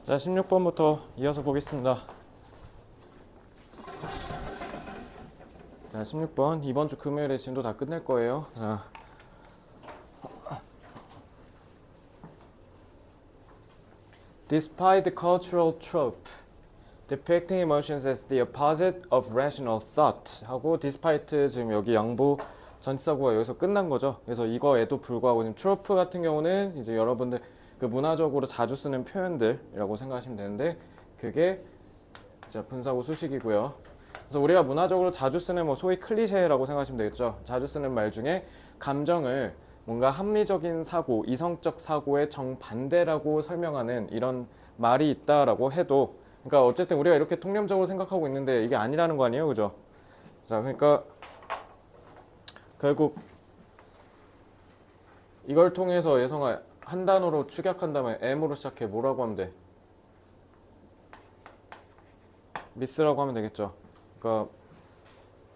자, 16번부터 이어서 보겠습니다. 자, 16번 이번 주 금요일에 진도 다 끝낼 거예요. 자, Despite the cultural trope depicting emotions as the opposite of rational thought 하고 despite 지금 여기 양보 전치사구가 여기서 끝난 거죠. 그래서 이거에도 불구하고 지금 trope 같은 경우는 이제 여러분들 그 문화적으로 자주 쓰는 표현들이라고 생각하시면 되는데 그게 자, 분사구 수식이고요. 그래서 우리가 문화적으로 자주 쓰는 뭐 소위 클리셰라고 생각하시면 되겠죠. 자주 쓰는 말 중에 감정을 뭔가 합리적인 사고, 이성적 사고의 정반대라고 설명하는 이런 말이 있다라고 해도 그러니까 어쨌든 우리가 이렇게 통념적으로 생각하고 있는데 이게 아니라는 거 아니에요, 그죠? 자, 그러니까 결국 이걸 통해서 예성아 한 단어로 축약한다면 M으로 시작해 뭐라고 하면 돼? 미스라고 하면 되겠죠. 그러니까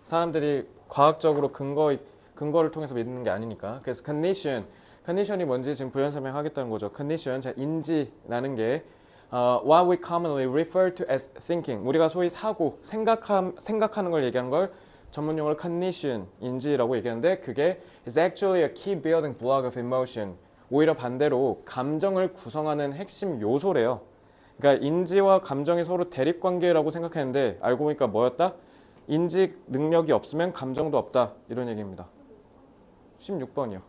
사람들이 과학적으로 근거를 통해서 믿는 게 아니니까. 그래서 condition이 뭔지 지금 부연 설명하겠다는 거죠. condition, 자, 인지라는 게 what we commonly refer to as thinking. 우리가 소위 사고, 생각하는 걸 얘기하는 걸 전문 용어로 condition, 인지라고 얘기하는데 그게 is actually a key building block of emotion. 오히려 반대로 감정을 구성하는 핵심 요소래요. 그러니까 인지와 감정이 서로 대립관계라고 생각했는데 알고 보니까 뭐였다? 인지 능력이 없으면 감정도 없다. 이런 얘기입니다. 16번이요.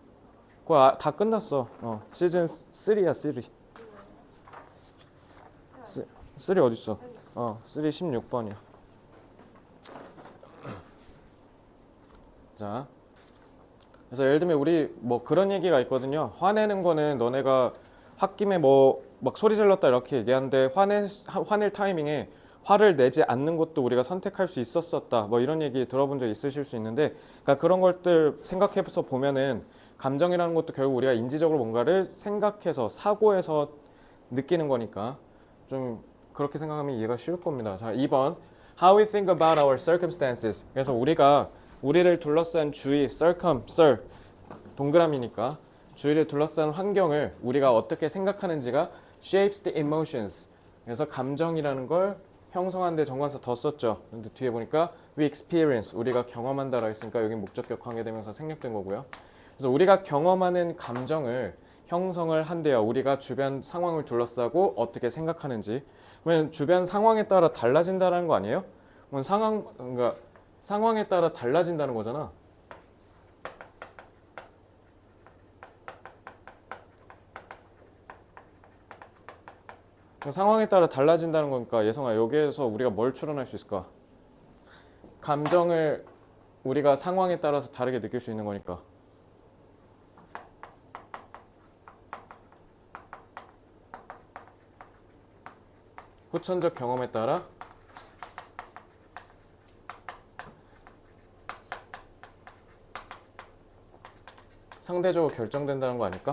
그거 다 끝났어. 시즌 3야, 3. 3 어딨어? 3 16번이야. 자, 그래서 예를 들면 우리 뭐 그런 얘기가 있거든요. 화내는 거는 너네가 홧김에 뭐 막 소리 질렀다 이렇게 얘기하는데 화낼 타이밍에 화를 내지 않는 것도 우리가 선택할 수 있었었다. 뭐 이런 얘기 들어본 적 있으실 수 있는데 그러니까 그런 것들 생각해서 보면은 감정이라는 것도 결국 우리가 인지적으로 뭔가를 생각해서 사고해서 느끼는 거니까 좀 그렇게 생각하면 이해가 쉬울 겁니다. 자, 2번 How we think about our circumstances. 그래서 우리가 우리를 둘러싼 주위, 동그라미니까 주위를 둘러싼 환경을 우리가 어떻게 생각하는지가 shapes the emotions. 그래서 감정이라는 걸 형성하는데 정관사 더 썼죠. 근데 뒤에 보니까 we experience, 우리가 경험한다라고 했으니까 여기 목적격 관계대명사 생략된 거고요. 그래서 우리가 경험하는 감정을 형성을 한대요. 우리가 주변 상황을 둘러싸고 어떻게 생각하는지. 그러면 주변 상황에 따라 달라진다는 거 아니에요? 그러니까 상황에 따라 달라진다는 거잖아. 상황에 따라 달라진다는 거니까 예성아 여기에서 우리가 뭘 추론할 수 있을까? 감정을 우리가 상황에 따라서 다르게 느낄 수 있는 거니까. 후천적 경험에 따라 상대적으로 결정된다는 거 아닐까?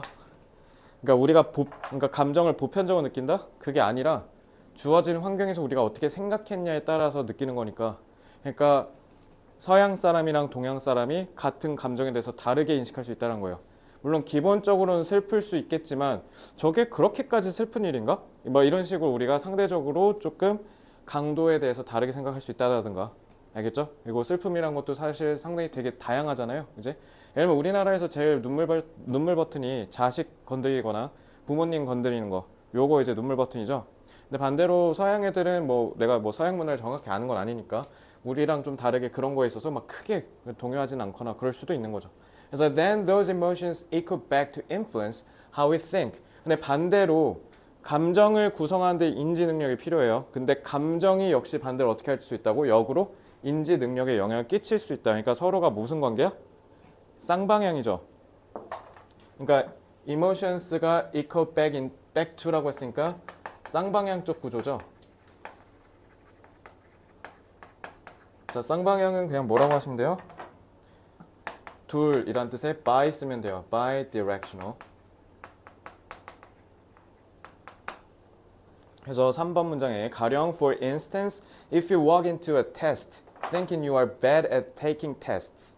그러니까 우리가 그러니까 감정을 보편적으로 느낀다? 그게 아니라 주어진 환경에서 우리가 어떻게 생각했냐에 따라서 느끼는 거니까. 그러니까 서양 사람이랑 동양 사람이 같은 감정에 대해서 다르게 인식할 수 있다는 거예요. 물론 기본적으로는 슬플 수 있겠지만 저게 그렇게까지 슬픈 일인가? 뭐 이런 식으로 우리가 상대적으로 조금 강도에 대해서 다르게 생각할 수 있다든가. 알겠죠? 그리고 슬픔이란 것도 사실 상당히 되게 다양하잖아요. 이제 예를 들면 우리나라에서 제일 눈물 버튼이 자식 건드리거나 부모님 건드리는 거, 요거 이제 눈물 버튼이죠. 근데 반대로 서양 애들은 뭐 내가 뭐 서양 문화를 정확히 아는 건 아니니까 우리랑 좀 다르게 그런 거에 있어서 막 크게 동요하진 않거나 그럴 수도 있는 거죠. 그래서 then those emotions echo back to influence how we think. 근데 반대로 감정을 구성하는데 인지 능력이 필요해요. 근데 감정이 역시 반대로 어떻게 할 수 있다고? 역으로 인지 능력에 영향을 끼칠 수 있다. 그러니까 서로가 무슨 관계야? 쌍방향이죠. 그러니까 emotions가 echo back to라고 했으니까 쌍방향적 구조죠. 자, 쌍방향은 그냥 뭐라고 하시면 돼요? 둘이란 뜻의 by 쓰면 돼요. bidirectional. 그래서 3번 문장에 가령 for instance, if you walk into a test thinking you are bad at taking tests.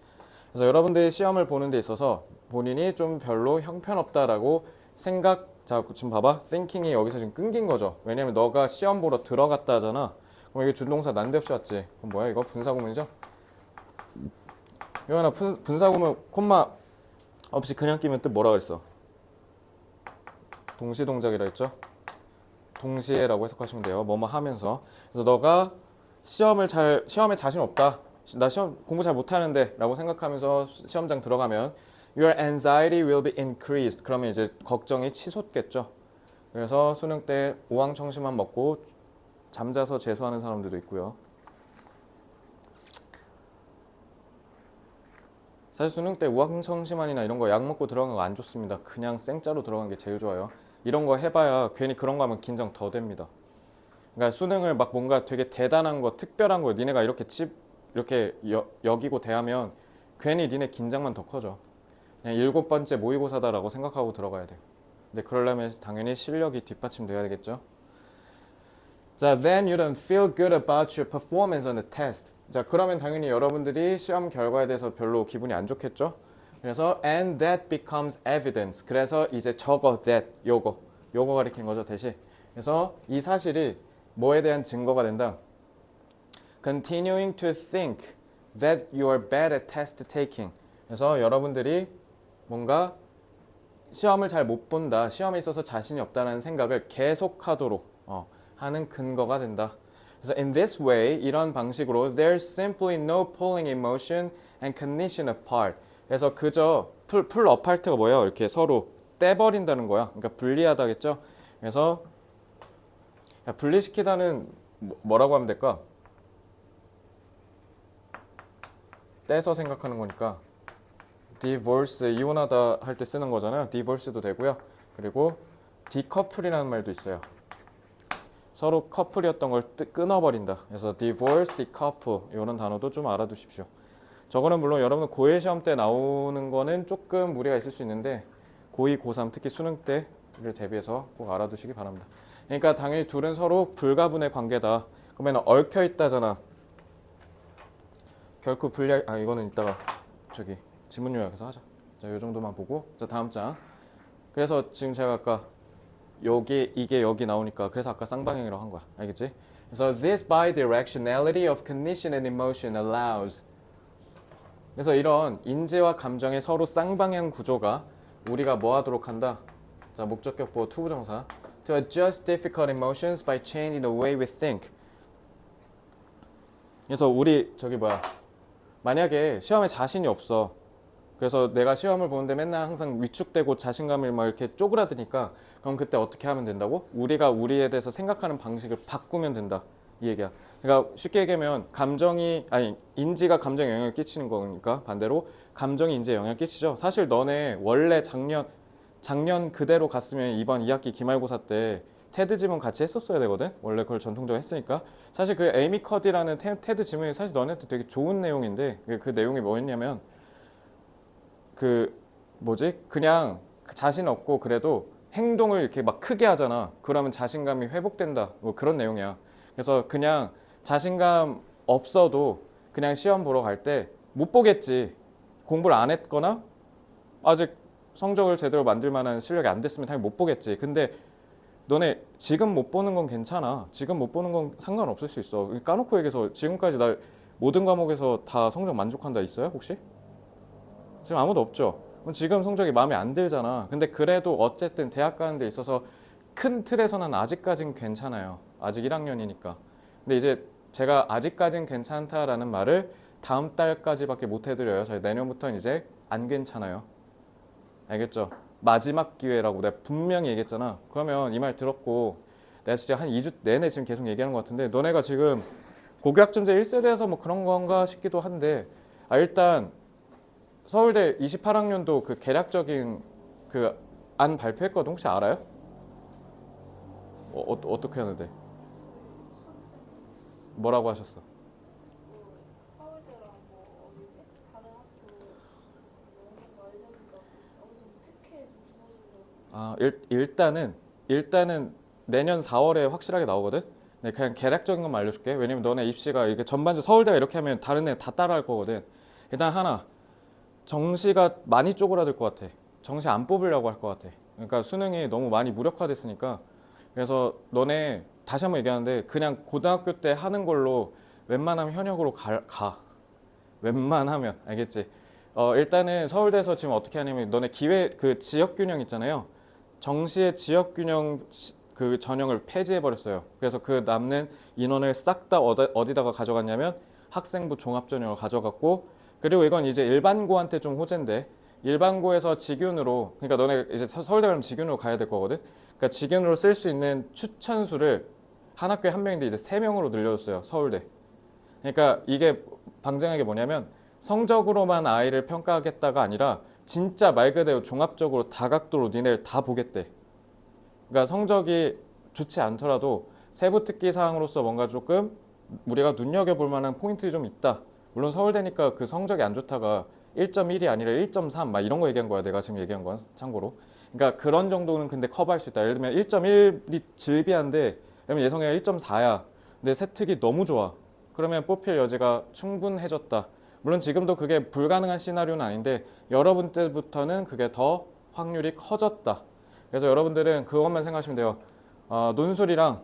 그래서 여러분들이 시험을 보는 데 있어서 본인이 좀 별로 형편없다라고 자, 지금 봐봐. thinking이 여기서 지금 끊긴 거죠. 왜냐면 너가 시험 보러 들어갔다 하잖아. 그럼 이게 준동사 난데없이 왔지. 그럼 뭐야 이거? 분사구문이죠? 이거나 분사구문 콤마 없이 그냥 끼면 뜻 뭐라 그랬어? 동시동작이라 했죠? 동시에라고 해석하시면 돼요. 뭐뭐 하면서. 그래서 너가 시험에 자신 없다. 나 시험 공부 잘 못하는데 라고 생각하면서 시험장 들어가면 Your anxiety will be increased. 그러면 이제 걱정이 치솟겠죠. 그래서 수능 때 오왕청심환 먹고 잠자서 재수하는 사람들도 있고요. 사실 수능 때 오왕청심환이나 이런 거 약 먹고 들어가는 거 안 좋습니다. 그냥 생짜로 들어가는 게 제일 좋아요. 이런 거 해봐야 괜히 그런 거 하면 긴장 더 됩니다. 그러니까 수능을 막 뭔가 되게 대단한 거, 특별한 거 니네가 이렇게 여기고 대하면 괜히 니네 긴장만 더 커져. 그냥 7번째 모의고사다라고 생각하고 들어가야 돼. 근데 그러려면 당연히 실력이 뒷받침돼야 되겠죠. 자, then you don't feel good about your performance on the test. 자, 그러면 당연히 여러분들이 시험 결과에 대해서 별로 기분이 안 좋겠죠. 그래서 and that becomes evidence. 그래서 이제 요거 가리키는 거죠, 대신. 그래서 이 사실이 뭐에 대한 증거가 된다. Continuing to think that you are bad at test taking. 그래서 여러분들이 뭔가 시험을 잘 못 본다, 시험에 있어서 자신이 없다는 생각을 계속하도록 하는 근거가 된다. 그래서 in this way, 이런 방식으로 there's simply no pulling emotion and cognition apart. 그래서 그저 pull apart가 뭐예요? 이렇게 서로 떼버린다는 거야. 그러니까 분리하다겠죠. 그래서 분리시키다는 뭐라고 하면 될까? 떼서 생각하는 거니까 divorce, 이혼하다 할 때 쓰는 거잖아요. divorce도 되고요. 그리고 decouple이라는 말도 있어요. 서로 커플이었던 걸 끊어버린다. 그래서 divorce, decouple 이런 단어도 좀 알아두십시오. 저거는 물론 여러분 고1 시험 때 나오는 거는 조금 무리가 있을 수 있는데 고2, 고3 특히 수능 때를 대비해서 꼭 알아두시기 바랍니다. 그러니까 당연히 둘은 서로 불가분의 관계다. 그러면 얽혀 있다잖아. 결코 이거는 이따가 저기 지문 요약해서 하자. 자, 요 정도만 보고 자, 다음 장. 그래서 지금 제가 아까 이게 여기 나오니까 그래서 아까 쌍방향이라고 한 거야. 알겠지? 그래서 this bidirectionality of cognition and emotion allows. 그래서 이런 인지와 감정의 서로 쌍방향 구조가 우리가 뭐 하도록 한다? 자, 목적격 보호 투부정사. To adjust difficult emotions by changing the way we think. 그래서 우리 만약에 시험에 자신이 없어. 그래서 내가 시험을 보는데 맨날 항상 위축되고 자신감이 막 이렇게 쪼그라드니까 그럼 그때 어떻게 하면 된다고? 우리가 우리에 대해서 생각하는 방식을 바꾸면 된다. 이 얘기야. 그러니까 쉽게 얘기하면 인지가 감정에 영향을 끼치는 거니까 반대로 감정이 인지에 영향을 끼치죠. 사실 너네 원래 작년 그대로 갔으면 이번 2학기 기말고사 때 테드 지문 같이 했었어야 되거든. 원래 그걸 전통적으로 했으니까. 사실 그 에이미 커디라는 테드 지문이 사실 너네한테 되게 좋은 내용인데 그 내용이 뭐였냐면 그냥 자신 없고 그래도 행동을 이렇게 막 크게 하잖아. 그러면 자신감이 회복된다. 뭐 그런 내용이야. 그래서 그냥 자신감 없어도 그냥 시험 보러 갈 때 못 보겠지. 공부를 안 했거나 아직 성적을 제대로 만들 만한 실력이 안 됐으면 당연히 못 보겠지. 근데 너네 지금 못 보는 건 괜찮아. 지금 못 보는 건 상관없을 수 있어. 까놓고 얘기해서 지금까지 나 모든 과목에서 다 성적 만족한다 있어요? 혹시? 지금 아무도 없죠. 지금 성적이 마음에 안 들잖아. 근데 그래도 어쨌든 대학 가는 데 있어서 큰 틀에서는 아직까진 괜찮아요. 아직 1학년이니까. 근데 이제 제가 아직까진 괜찮다라는 말을 다음 달까지밖에 못 해드려요. 저희 내년부터는 이제 안 괜찮아요. 알겠죠? 마지막 기회라고 내가 분명히 얘기했잖아. 그러면 이 말 들었고 내가 진짜 한 2주 내내 지금 계속 얘기하는 것 같은데 너네가 지금 고교학점제 1세대에서 뭐 그런 건가 싶기도 한데 일단 서울대 28학년도 그 개략적인 그 안 발표했거든. 혹시 알아요? 어떻게 하는데? 뭐라고 하셨어? 서울대랑 뭐 어디지? 다른 학교 뭐 알려준다고 엄청 특혜 좀 주어주려고. 일단은 내년 4월에 확실하게 나오거든. 네, 그냥 개략적인 것만 알려줄게. 왜냐면 너네 입시가 이게 전반적으로 서울대가 이렇게 하면 다른 애 다 따라할 거거든. 일단 하나, 정시가 많이 쪼그라들 것 같아. 정시 안 뽑으려고 할 것 같아. 그러니까 수능이 너무 많이 무력화됐으니까. 그래서 너네 다시 한번 얘기하는데 그냥 고등학교 때 하는 걸로 웬만하면 현역으로 가. 웬만하면 알겠지? 일단은 서울대에서 지금 어떻게 하냐면 너네 기회 그 지역 균형 있잖아요. 정시의 지역 균형 그 전형을 폐지해 버렸어요. 그래서 그 남는 인원을 싹 다 어디다가 가져갔냐면 학생부 종합 전형을 가져갔고, 그리고 이건 이제 일반고한테 좀 호재인데, 일반고에서 직윤으로, 그러니까 너네 이제 서울대 가면 직윤으로 가야 될 거거든. 그러니까 직윤으로 쓸 수 있는 추천수를 한 학교에 한 명인데 이제 3명으로 늘려줬어요. 서울대. 그러니까 이게 방증한 게 뭐냐면 성적으로만 아이를 평가하겠다가 아니라 진짜 말 그대로 종합적으로 다각도로 니네를 다 보겠대. 그러니까 성적이 좋지 않더라도 세부 특기 사항으로서 뭔가 조금 우리가 눈여겨볼 만한 포인트가 좀 있다. 물론 서울대니까 그 성적이 안 좋다가 1.1이 아니라 1.3 막 이런 거 얘기한 거야. 내가 지금 얘기한 건 참고로. 그러니까 그런 정도는 근데 커버할 수 있다. 예를 들면 1.1이 즐비한데 그러면 예성이가 1.4야. 근데 세특이 너무 좋아. 그러면 뽑힐 여지가 충분해졌다. 물론 지금도 그게 불가능한 시나리오는 아닌데 여러분 때부터는 그게 더 확률이 커졌다. 그래서 여러분들은 그것만 생각하시면 돼요. 논술이랑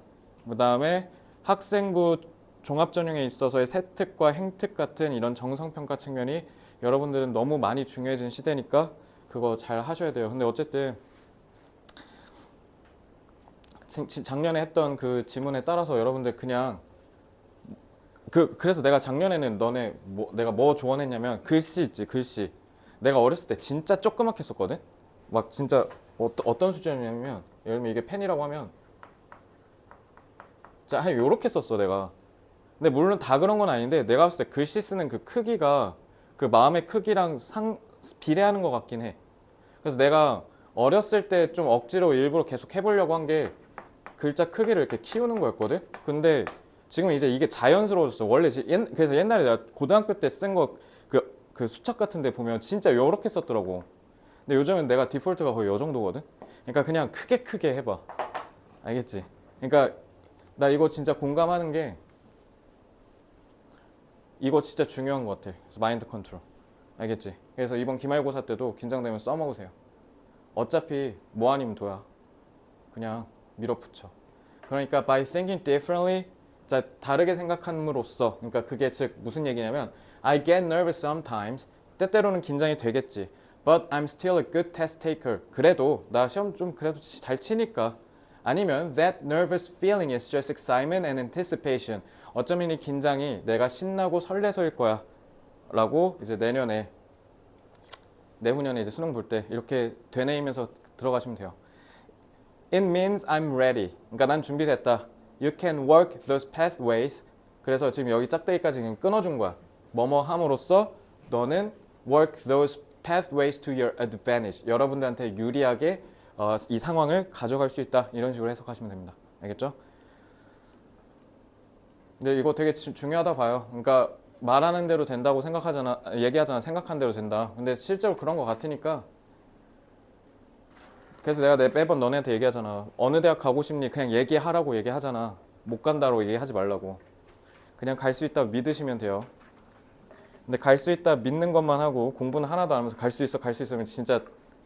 그다음에 학생부 종합전형에 있어서의 세특과 행특 같은 이런 정성평가 측면이 여러분들은 너무 많이 중요해진 시대니까 그거 잘 하셔야 돼요. 근데 어쨌든 작년에 했던 그 지문에 따라서 여러분들 그냥 그래서 내가 작년에는 너네 내가 뭐 조언했냐면 글씨 있지, 글씨. 내가 어렸을 때 진짜 조그맣게 썼거든. 막 진짜 어떤 수준이냐면 예를 들면 이게 펜이라고 하면 자, 한 요렇게 썼어 내가. 근데 물론 다 그런 건 아닌데 내가 봤을 때 글씨 쓰는 그 크기가 그 마음의 크기랑 비례하는 것 같긴 해. 그래서 내가 어렸을 때 좀 억지로 일부러 계속 해보려고 한 게 글자 크기를 이렇게 키우는 거였거든. 근데 지금 이제 이게 자연스러워졌어. 원래 그래서 옛날에 내가 고등학교 때 쓴 거 그 수첩 같은 데 보면 진짜 요렇게 썼더라고. 근데 요즘은 내가 디폴트가 거의 요 정도거든. 그러니까 그냥 크게 해봐. 알겠지? 그러니까 나 이거 진짜 공감하는 게 이거 진짜 중요한 것 같아. 그래서 마인드 컨트롤. 알겠지? 그래서 이번 기말고사 때도 긴장되면 써먹으세요. 어차피 뭐 아니면 도야. 그냥 밀어붙여. 그러니까 by thinking differently, 자 다르게 생각함으로써, 그러니까 그게 즉 무슨 얘기냐면 I get nervous sometimes, 때때로는 긴장이 되겠지. But I'm still a good test taker. 그래도 나 시험 좀 그래도 잘 치니까. 아니면 that nervous feeling is just excitement and anticipation. 어쩌면 이 긴장이 내가 신나고 설레서일 거야. 라고 이제 내후년에 이제 수능 볼 때 이렇게 되뇌이면서 들어가시면 돼요. It means I'm ready. 그러니까 난 준비됐다. You can work those pathways. 그래서 지금 여기 짝대기까지 그냥 끊어준 거야. 뭐뭐 함으로써 너는 work those pathways to your advantage. 여러분들한테 유리하게 이 상황을 가져갈 수 있다. 이런 식으로 해석하시면 됩니다. 알겠죠? 근데 이거 되게 중요하다 봐요. 그러니까 말하는 대로 된다고 얘기하잖아. 생각한 대로 된다. 근데 실제로 그런 거 같으니까. 그래서 내가 매번 너네한테 얘기하잖아. 어느 대학 가고 싶니? 그냥 얘기하라고 얘기하잖아. 못 간다고 얘기하지 말라고. 그냥 갈 수 있다 믿으시면 돼요. 근데 갈 수 있다 믿는 것만 하고 공부는 하나도 안 하면서 갈 수 있어 하면 진짜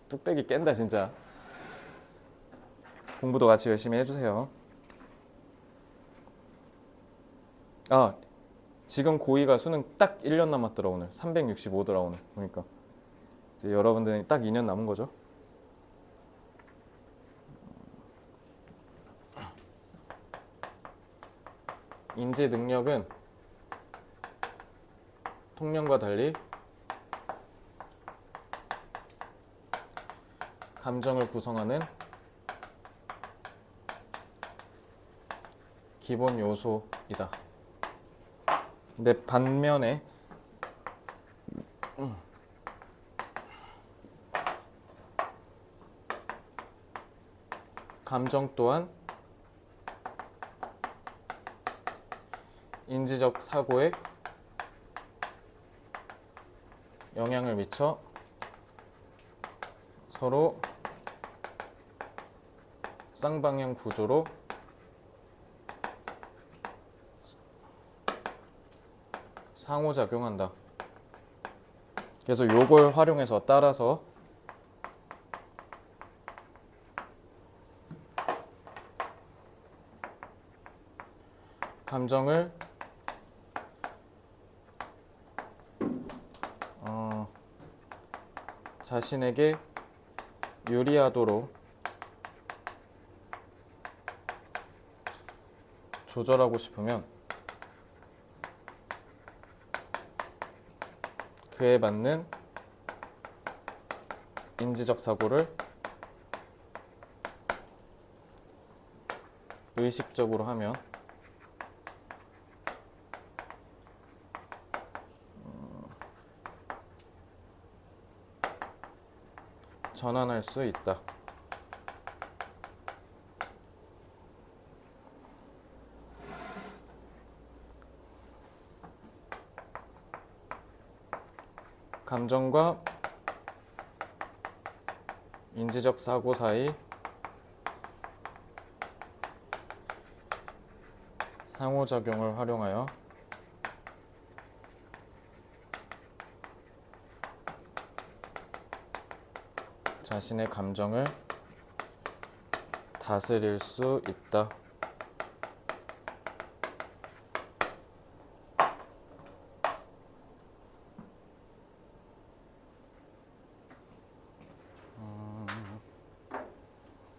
뚝배기 깬다 진짜. 공부도 같이 열심히 해주세요. 지금 고2가 수능 딱 1년 남았더라 오늘. 365더라 오늘. 그러니까 이제 여러분들이 딱 2년 남은 거죠. 인지 능력은 통념과 달리 감정을 구성하는 기본 요소이다. 근데 반면에 감정 또한 인지적 사고에 영향을 미쳐 서로 쌍방향 구조로 상호작용한다. 그래서 요걸 활용해서 따라서 감정을 자신에게 유리하도록 조절하고 싶으면 그에 맞는 인지적 사고를 의식적으로 하며 전환할 수 있다. 감정과 인지적 사고 사이 상호작용을 활용하여 자신의 감정을 다스릴 수 있다.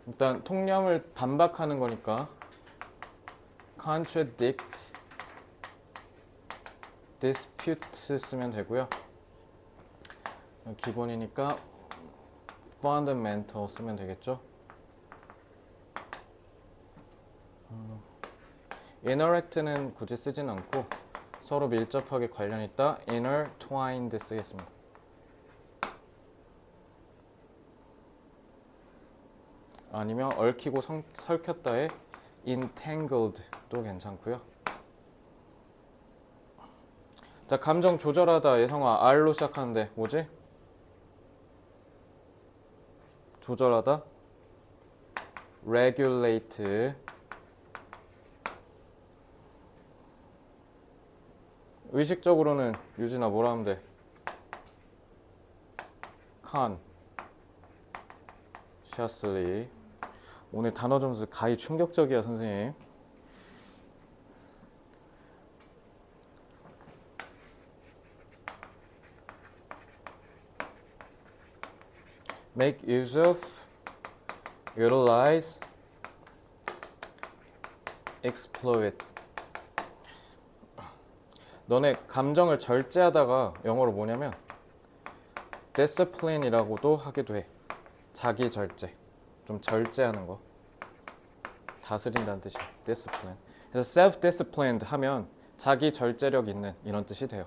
일단 통념을 반박하는 거니까 contradict, dispute 쓰면 되고요. 기본이니까 fundamental 쓰면 되겠죠. interact는 굳이 쓰진 않고 서로 밀접하게 관련 있다. intertwined 쓰겠습니다. 아니면 얽히고 설켰다의 entangled도 괜찮고요. 자, 감정 조절하다. 예성아, R로 시작하는데 뭐지? 조절하다. regulate. 의식적으로는 유진아 뭐라 하면 돼? consciously. 오늘 단어 점수 가히 충격적이야, 선생님. make use of, utilize, exploit. 너네 감정을 절제하다가 영어로 뭐냐면 discipline이라고도 하기도 해. 자기 절제. 좀 절제하는 거. 다스린다는 뜻이야. discipline. 그래서 self-disciplined 하면 자기 절제력 있는 이런 뜻이 돼요.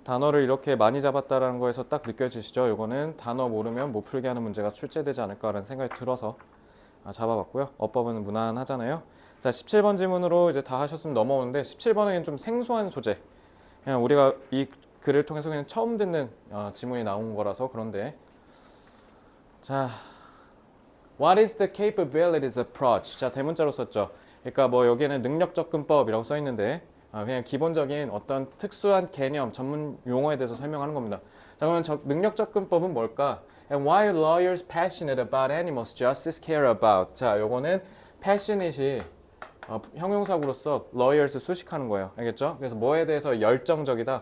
단어를 이렇게 많이 잡았다라는 거에서 딱 느껴지시죠? 이거는 단어 모르면 못 풀게 하는 문제가 출제되지 않을까라는 생각이 들어서 잡아봤고요. 어법은 무난하잖아요. 자, 17번 질문으로 이제 다 하셨으면 넘어오는데 17번에는 좀 생소한 소재. 그냥 우리가 이 글을 통해서 그냥 처음 듣는 지문이 나온 거라서 그런데 자, What is the capabilities approach? 자, 대문자로 썼죠. 그러니까 뭐 여기에는 능력 접근법이라고 써 있는데 그냥 기본적인 어떤 특수한 개념, 전문 용어에 대해서 설명하는 겁니다. 자, 그러면 능력 접근법은 뭘까? And why lawyers passionate about animals justice care about? 자, 요거는 passionate이 형용사구로서 lawyers 수식하는 거예요. 알겠죠? 그래서 뭐에 대해서 열정적이다.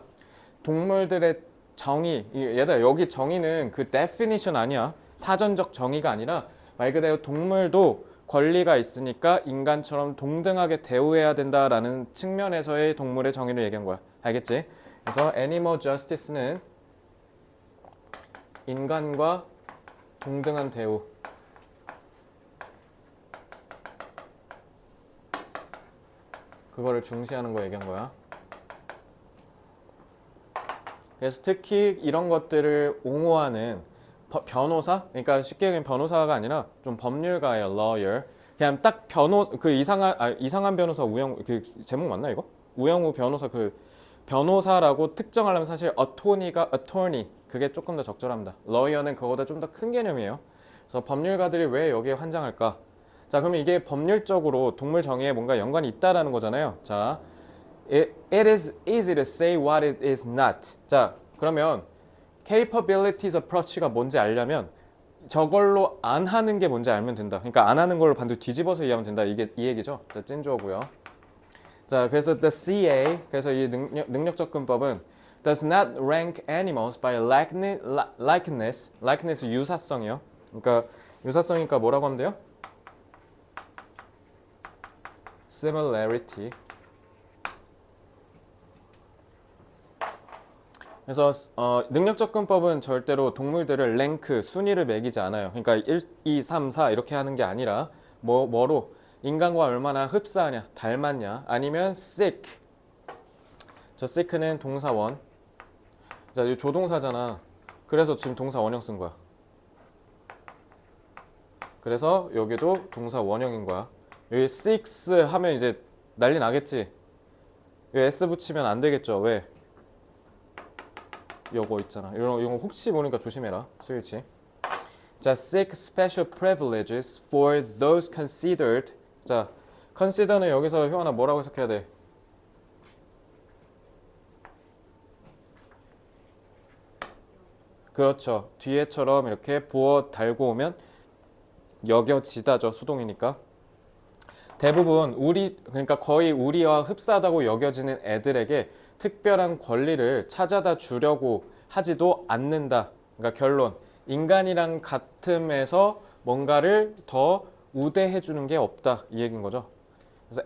동물들의 정의, 얘들아 여기 정의는 그 definition 아니야. 사전적 정의가 아니라 말 그대로 동물도 권리가 있으니까 인간처럼 동등하게 대우해야 된다라는 측면에서의 동물의 정의를 얘기한 거야. 알겠지? 그래서 animal justice는 인간과 동등한 대우. 그거를 중시하는 거 얘기한 거야. 그래서 특히 이런 것들을 옹호하는 변호사? 그러니까 쉽게 얘기하면 변호사가 아니라 좀 법률가예요. lawyer. 그냥 딱 그 이상한 변호사 우영 그 제목 맞나 이거? 우영우 변호사 그 변호사라고 특정하려면 사실 attorney가 attorney 그게 조금 더 적절합니다. lawyer는 그거보다 좀 더 큰 개념이에요. 그래서 법률가들이 왜 여기에 환장할까? 자, 그러면 이게 법률적으로 동물 정의에 뭔가 연관이 있다라는 거잖아요. 자, it is easy to say what it is not. 자, 그러면 capabilities approach가 뭔지 알려면 저걸로 안 하는 게 뭔지 알면 된다. 그러니까 안 하는 걸로 반대로 뒤집어서 이해하면 된다. 이게 이 얘기죠. 자, 찐주어고요. 자, 그래서 the CA, 그래서 이 능력 접근법은 does not rank animals by likeness 유사성이요. 그러니까 유사성이니까 뭐라고 하면 돼요? similarity. 그래서 능력 접근법은 절대로 동물들을 랭크, 순위를 매기지 않아요. 그러니까 1, 2, 3, 4 이렇게 하는 게 아니라 뭐로 인간과 얼마나 흡사하냐, 닮았냐, 아니면 sick. 저 sick는 동사원. 자, 이 조동사잖아. 그래서 지금 동사 원형 쓴 거야. 그래서 여기도 동사 원형인 거야. 여기 six 하면 이제 난리 나겠지. 여기 s 붙이면 안 되겠죠. 왜? 요거 있잖아. 이런 혹시 모르니까 조심해라. 스위치. 자, seek special privileges for those considered. 자, consider는 여기서 효원아 뭐라고 해석해야 돼? 그렇죠. 뒤에처럼 이렇게 보어 달고 오면 여겨지다죠. 수동이니까. 대부분 그러니까 거의 우리와 흡사하다고 여겨지는 애들에게 특별한 권리를 찾아다 주려고 하지도 않는다. 그러니까 결론. 인간이랑 같음에서 뭔가를 더 우대해 주는 게 없다. 이 얘기인 거죠. 그래서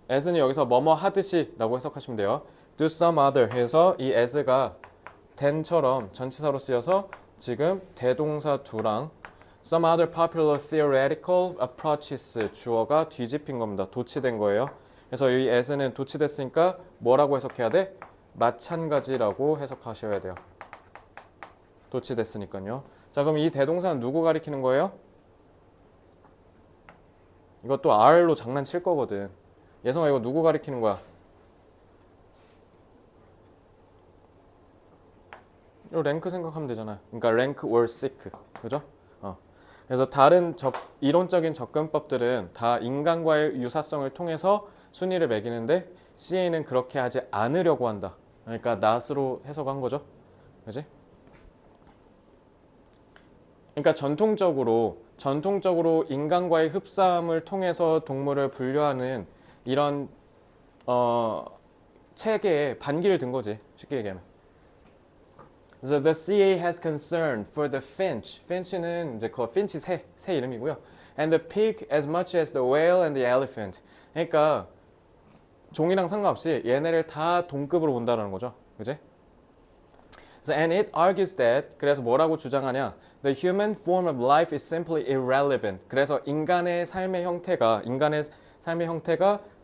as는 여기서 뭐뭐 하듯이 라고 해석하시면 돼요. do some other 해서 이 as가 then처럼 전치사로 쓰여서 지금 대동사 두랑 some other popular theoretical approaches 주어가 뒤집힌 겁니다. 도치된 거예요. 그래서 이 as는 도치됐으니까 뭐라고 해석해야 돼? 마찬가지라고 해석하셔야 돼요. 도치됐으니까요. 자, 그럼 이 대동사는 누구 가리키는 거예요? 이것도 R로 장난칠 거거든. 예성아 이거 누구 가리키는 거야? 이거 랭크 생각하면 되잖아요. 그러니까 rank or seek. 그죠? 그래서 다른 이론적인 접근법들은 다 인간과의 유사성을 통해서 순위를 매기는데 CA는 그렇게 하지 않으려고 한다. 그러니까 not으로 해석한 거죠. 그지? 그러니까 전통적으로 인간과의 흡사함을 통해서 동물을 분류하는 이런 체계에 반기를 든 거지. 쉽게 얘기하면. 그래서 the CA has concern for the finch. finch는 이제 그 finch 새 이름이고요. And the pig as much as the whale and the elephant. 그러니까 종이랑 상관없이 얘네를 다 동급으로 본다는 거죠. 그지? So, and it argues that 그래서 뭐라고 주장하냐? The human form of life is simply irrelevant. 그래서 인간의 삶의 형태가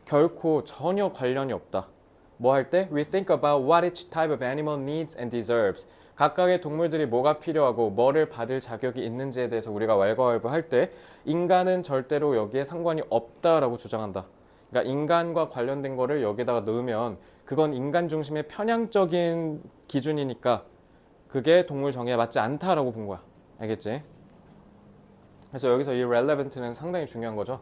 결코 전혀 관련이 없다. 뭐 할 때? We think about what each type of animal needs and deserves. 각각의 동물들이 뭐가 필요하고 뭐를 받을 자격이 있는지에 대해서 우리가 왈가왈부할 때 인간은 절대로 여기에 상관이 없다라고 주장한다. 그러니까 인간과 관련된 거를 여기다가 넣으면 그건 인간 중심의 편향적인 기준이니까 그게 동물 정의에 맞지 않다라고 본 거야. 알겠지? 그래서 여기서 이 relevant는 상당히 중요한 거죠.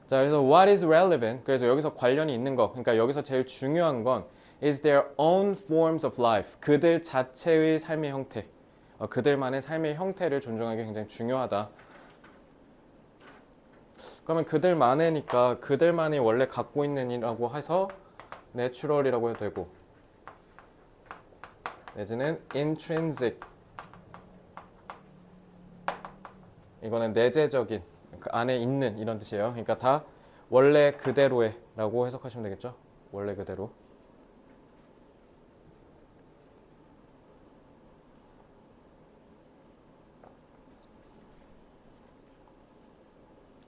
자, 그래서 what is relevant? 그래서 여기서 관련이 있는 거. 그러니까 여기서 제일 중요한 건 is their own forms of life. 그들 자체의 삶의 형태. 그들만의 삶의 형태를 존중하기 굉장히 중요하다. 그러면 그들만의니까 그들만이 원래 갖고 있는 이라고 해서 natural이라고 해도 되고 내지는 intrinsic. 이거는 내재적인 그 안에 있는 이런 뜻이에요. 그러니까 다 원래 그대로의 라고 해석하시면 되겠죠. 원래 그대로.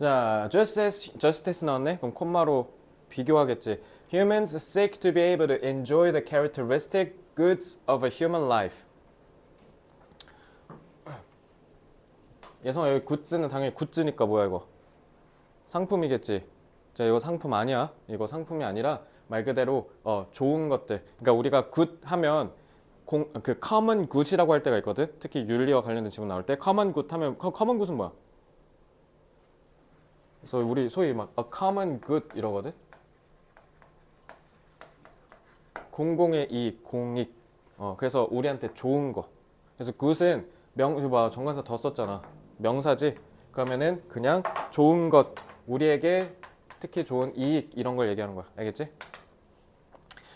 자, justice 나왔네. 그럼 콤마로 비교하겠지. Humans seek to be able to enjoy the characteristic goods of a human life. 예성아 여기 굿즈는 당연히 굿즈니까 뭐야 이거? 상품이겠지. 자, 이거 상품 아니야. 이거 상품이 아니라 말 그대로 좋은 것들. 그러니까 우리가 굿 하면 그 common good이라고 할 때가 있거든. 특히 윤리와 관련된 지문 나올 때 common good 하면 common good은 뭐야? 그래서 우리 소위 막 a common good 이러거든. 공공의 이익, 공익. 그래서 우리한테 좋은 거. 그래서 굿은 정관사 더 썼잖아. 명사지. 그러면은 그냥 좋은 것, 우리에게 특히 좋은 이익 이런 걸 얘기하는 거야. 알겠지?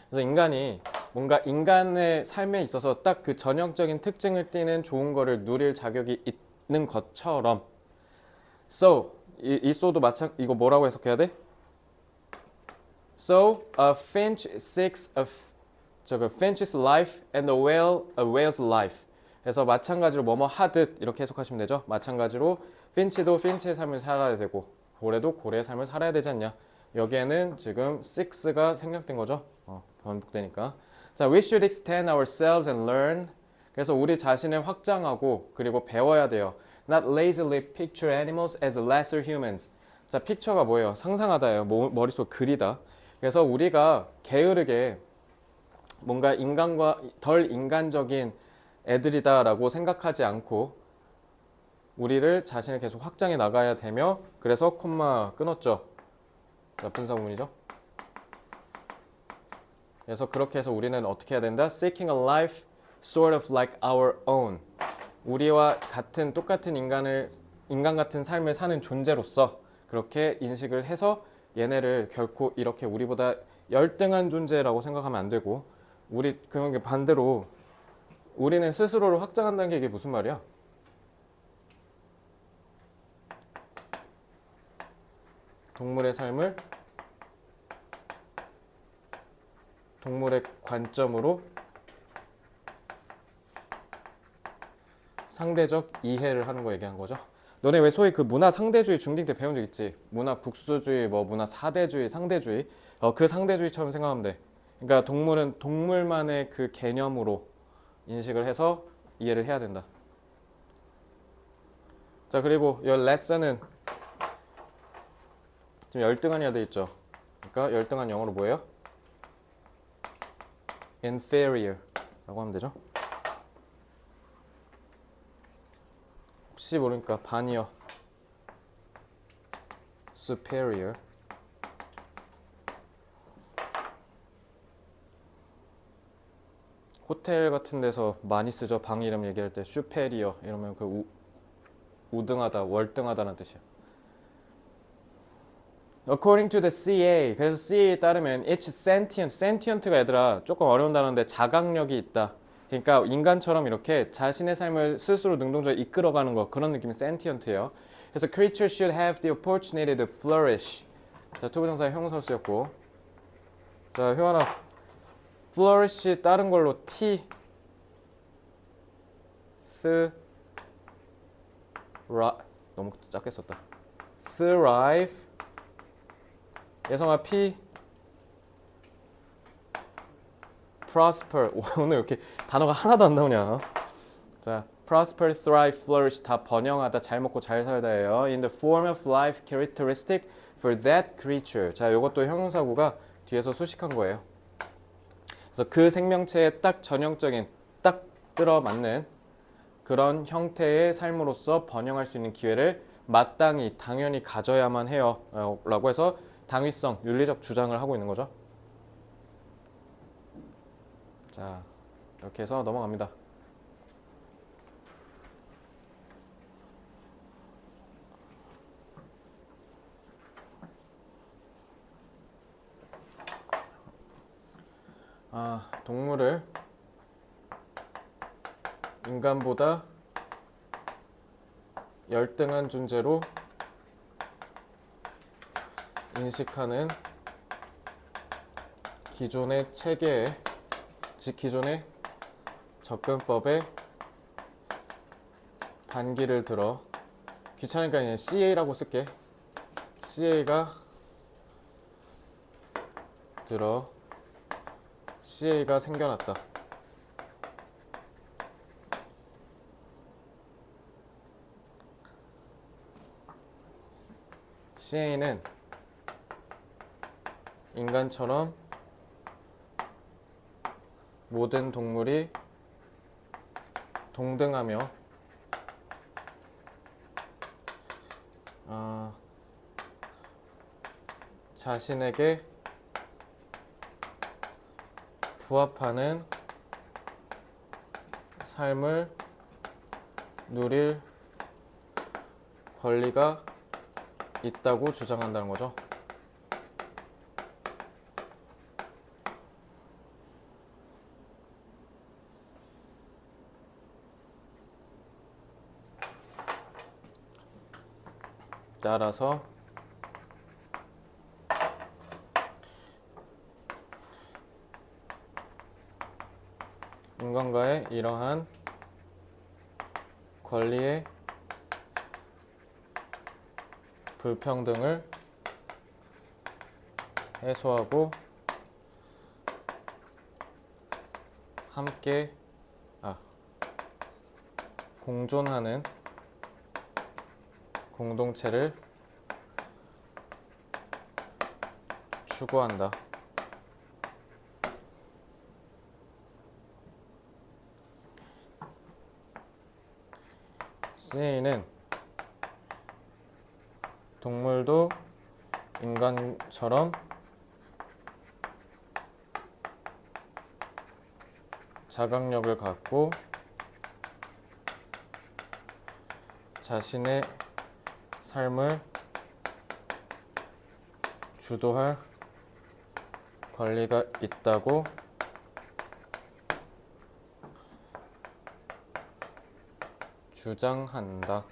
그래서 인간이 뭔가 인간의 삶에 있어서 딱 그 전형적인 특징을 띠는 좋은 거를 누릴 자격이 있는 것처럼 So 이 so도 이거 뭐라고 해석해야 돼? So a finch seeks 저거 finch's life and a whale's life. 그래서 마찬가지로 뭐뭐 하듯 이렇게 해석하시면 되죠. 마찬가지로 finch도 finch의 삶을 살아야 되고 고래도 고래의 삶을 살아야 되지 않냐. 여기에는 지금 seeks가 생략된 거죠. 반복되니까. 자, we should extend ourselves and learn. 그래서 우리 자신을 확장하고 그리고 배워야 돼요. Not lazily picture animals as lesser humans. 자, picture가 뭐예요? 상상하다예요. 머릿속 그리다. 그래서 우리가 게으르게 뭔가 인간과 덜 인간적인 애들이다라고 생각하지 않고 우리를 자신을 계속 확장해 나가야 되며 그래서 콤마 끊었죠. 나쁜 사문이죠. 그래서 그렇게 해서 우리는 어떻게 해야 된다? Seeking a life sort of like our own. 우리와 똑같은 인간 같은 삶을 사는 존재로서 그렇게 인식을 해서 얘네를 결코 이렇게 우리보다 열등한 존재라고 생각하면 안 되고 그런 게 반대로 우리는 스스로를 확장한다는 게 이게 무슨 말이야? 동물의 삶을 동물의 관점으로 상대적 이해를 하는 거 얘기한 거죠. 너네 왜 소위 그 문화 상대주의 중딩 때 배운 적 있지? 문화 국수주의, 문화 사대주의, 상대주의. 그 상대주의처럼 생각하면 돼. 그러니까 동물은 동물만의 그 개념으로 인식을 해서 이해를 해야 된다. 자, 그리고 이 레슨은 지금 열등한이라 돼 있죠. 그러니까 열등한 영어로 뭐예요? inferior 라고 하면 되죠. 혹시 모르니까 반이어 superior. 호텔 같은 데서 많이 쓰죠. 방 이름 얘기할 때 superior 이러면 그 우등하다, 월등하다는 뜻이야. According to the CA, 그래서 CA에 따르면 it's sentient. sentient가 얘들아 조금 어려운 단어인데 자각력이 있다. 그러니까 인간처럼 이렇게 자신의 삶을 스스로 능동적으로 이끌어가는 거 그런 느낌이 sentient예요. 그래서 creatures should have the opportunity to flourish. 자, 투부정사의 형용사로 쓰였고. 자, 효환아, flourish 다른 걸로 t 너무 작게 썼다. thrive. 예성아 P prosper. 오늘 이렇게 단어가 하나도 안 나오냐. 자, prosper, thrive, flourish 다 번영하다, 잘 먹고 잘 살다예요. In the form of life characteristic for that creature. 자, 이것도 형용사구가 뒤에서 수식한 거예요. 그래서 그 생명체에 딱 전형적인 딱 들어맞는 그런 형태의 삶으로서 번영할 수 있는 기회를 마땅히 당연히 가져야만 해요. 라고 해서 당위성, 윤리적 주장을 하고 있는 거죠. 자, 이렇게 해서 넘어갑니다. 동물을 인간보다 열등한 존재로 인식하는 기존의 체계에 즉 기존의 접근법에 반기를 들어 귀찮으니까 그냥 CA라고 쓸게. CA가 들어 CA가 생겨났다. CA는 인간처럼 모든 동물이 동등하며 자신에게 부합하는 삶을 누릴 권리가 있다고 주장한다는 거죠. 따라서 인간과의 이러한 권리의 불평등을 해소하고 함께 공존하는 공동체를 추구한다. CA는 동물도 인간처럼 자각력을 갖고 자신의 삶을 주도할 권리가 있다고 주장한다.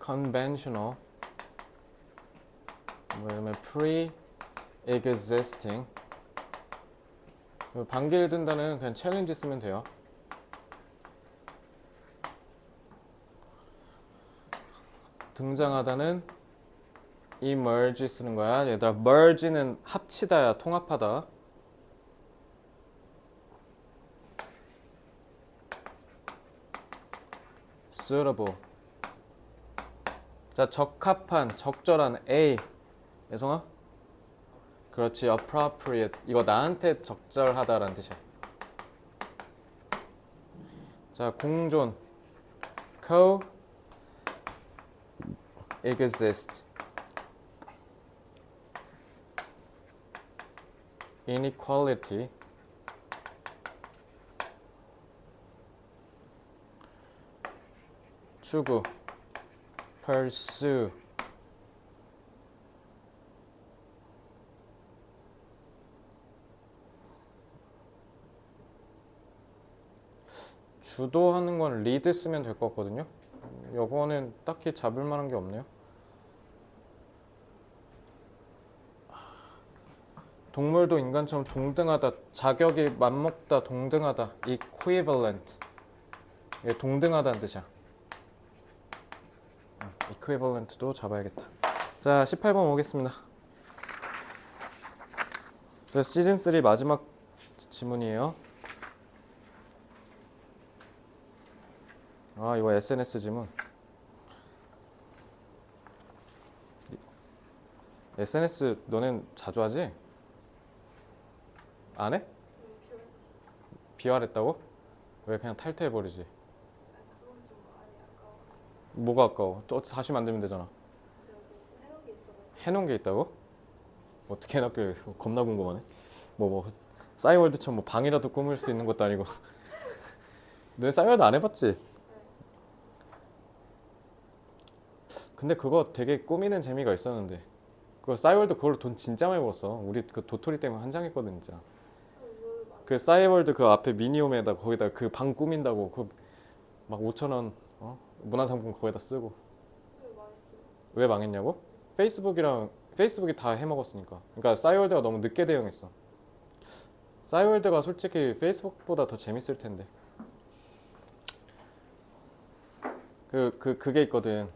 conventional, 뭐냐면 pre-existing. 반기를 든다는 그냥 챌린지 쓰면 돼요. 등장하다는 emerge 쓰는 거야. 얘들아, merge는 합치다야, 통합하다. suitable. 자, 적합한, 적절한. A. 예성아? 그렇지, appropriate. 이거 나한테 적절하다라는 뜻이야. 자, 공존. coexist. inequality. 추구. pursue. 주도하는 건 lead 쓰면 될 것 같거든요. 요거는 딱히 잡을 만한 게 없네요. 동물도 인간처럼 동등하다, 자격이 맞먹다, 동등하다, equivalent. 이게 동등하다는 뜻이야. equivalent도 잡아야겠다. 자, 18번 오겠습니다. 시즌 3 마지막 지문이에요. 이거 SNS 지문. SNS 너넨 자주 하지? 안 해? 비활했다고? 왜 그냥 탈퇴해버리지? 그건 좀 많이 아까워. 뭐가 아까워? 또 다시 만들면 되잖아. 그래도 해놓은 게 있어가지고. 해놓은 게 있다고? 어떻게 해놨길래 겁나 궁금하네. 싸이월드처럼 뭐 방이라도 꾸밀 수 있는 것도 아니고. 너네 싸이월드 안 해봤지? 근데 그거 되게 꾸미는 재미가 있었는데. 그거 싸이월드 그걸로 돈 진짜 많이 벌었어. 우리 그 도토리 때문에 환장했거든 진짜. 그 싸이월드 그 앞에 미니홈에다 거기다 그 방 꾸민다고 그 막 5,000원 문화상품 거기다 쓰고. 왜 망했냐고? 페이스북이 다 해먹었으니까. 그러니까 싸이월드가 너무 늦게 대응했어. 싸이월드가 솔직히 페이스북보다 더 재밌을 텐데. 그게 있거든.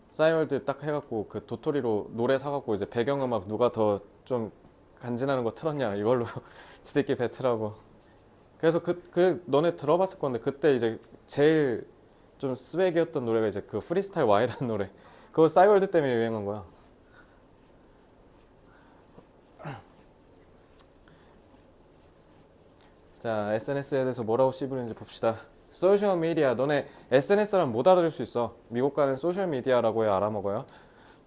싸이월드 딱 해갖고 그 도토리로 노래 사갖고 이제 배경음악 누가 더 좀 간지나는 거 틀었냐 이걸로 지들끼리 배틀하고. 그래서 너네 들어봤을 건데 그때 이제 제일 좀 스웩이었던 노래가 이제 그 프리스타일 Y라는 노래. 그거 싸이월드 때문에 유행한 거야. 자, SNS에 대해서 뭐라고 씹으는지 봅시다. 소셜미디어. 너네 SNS랑 못 알아들 수 있어. 미국 가는 소셜미디어라고 해 알아먹어요.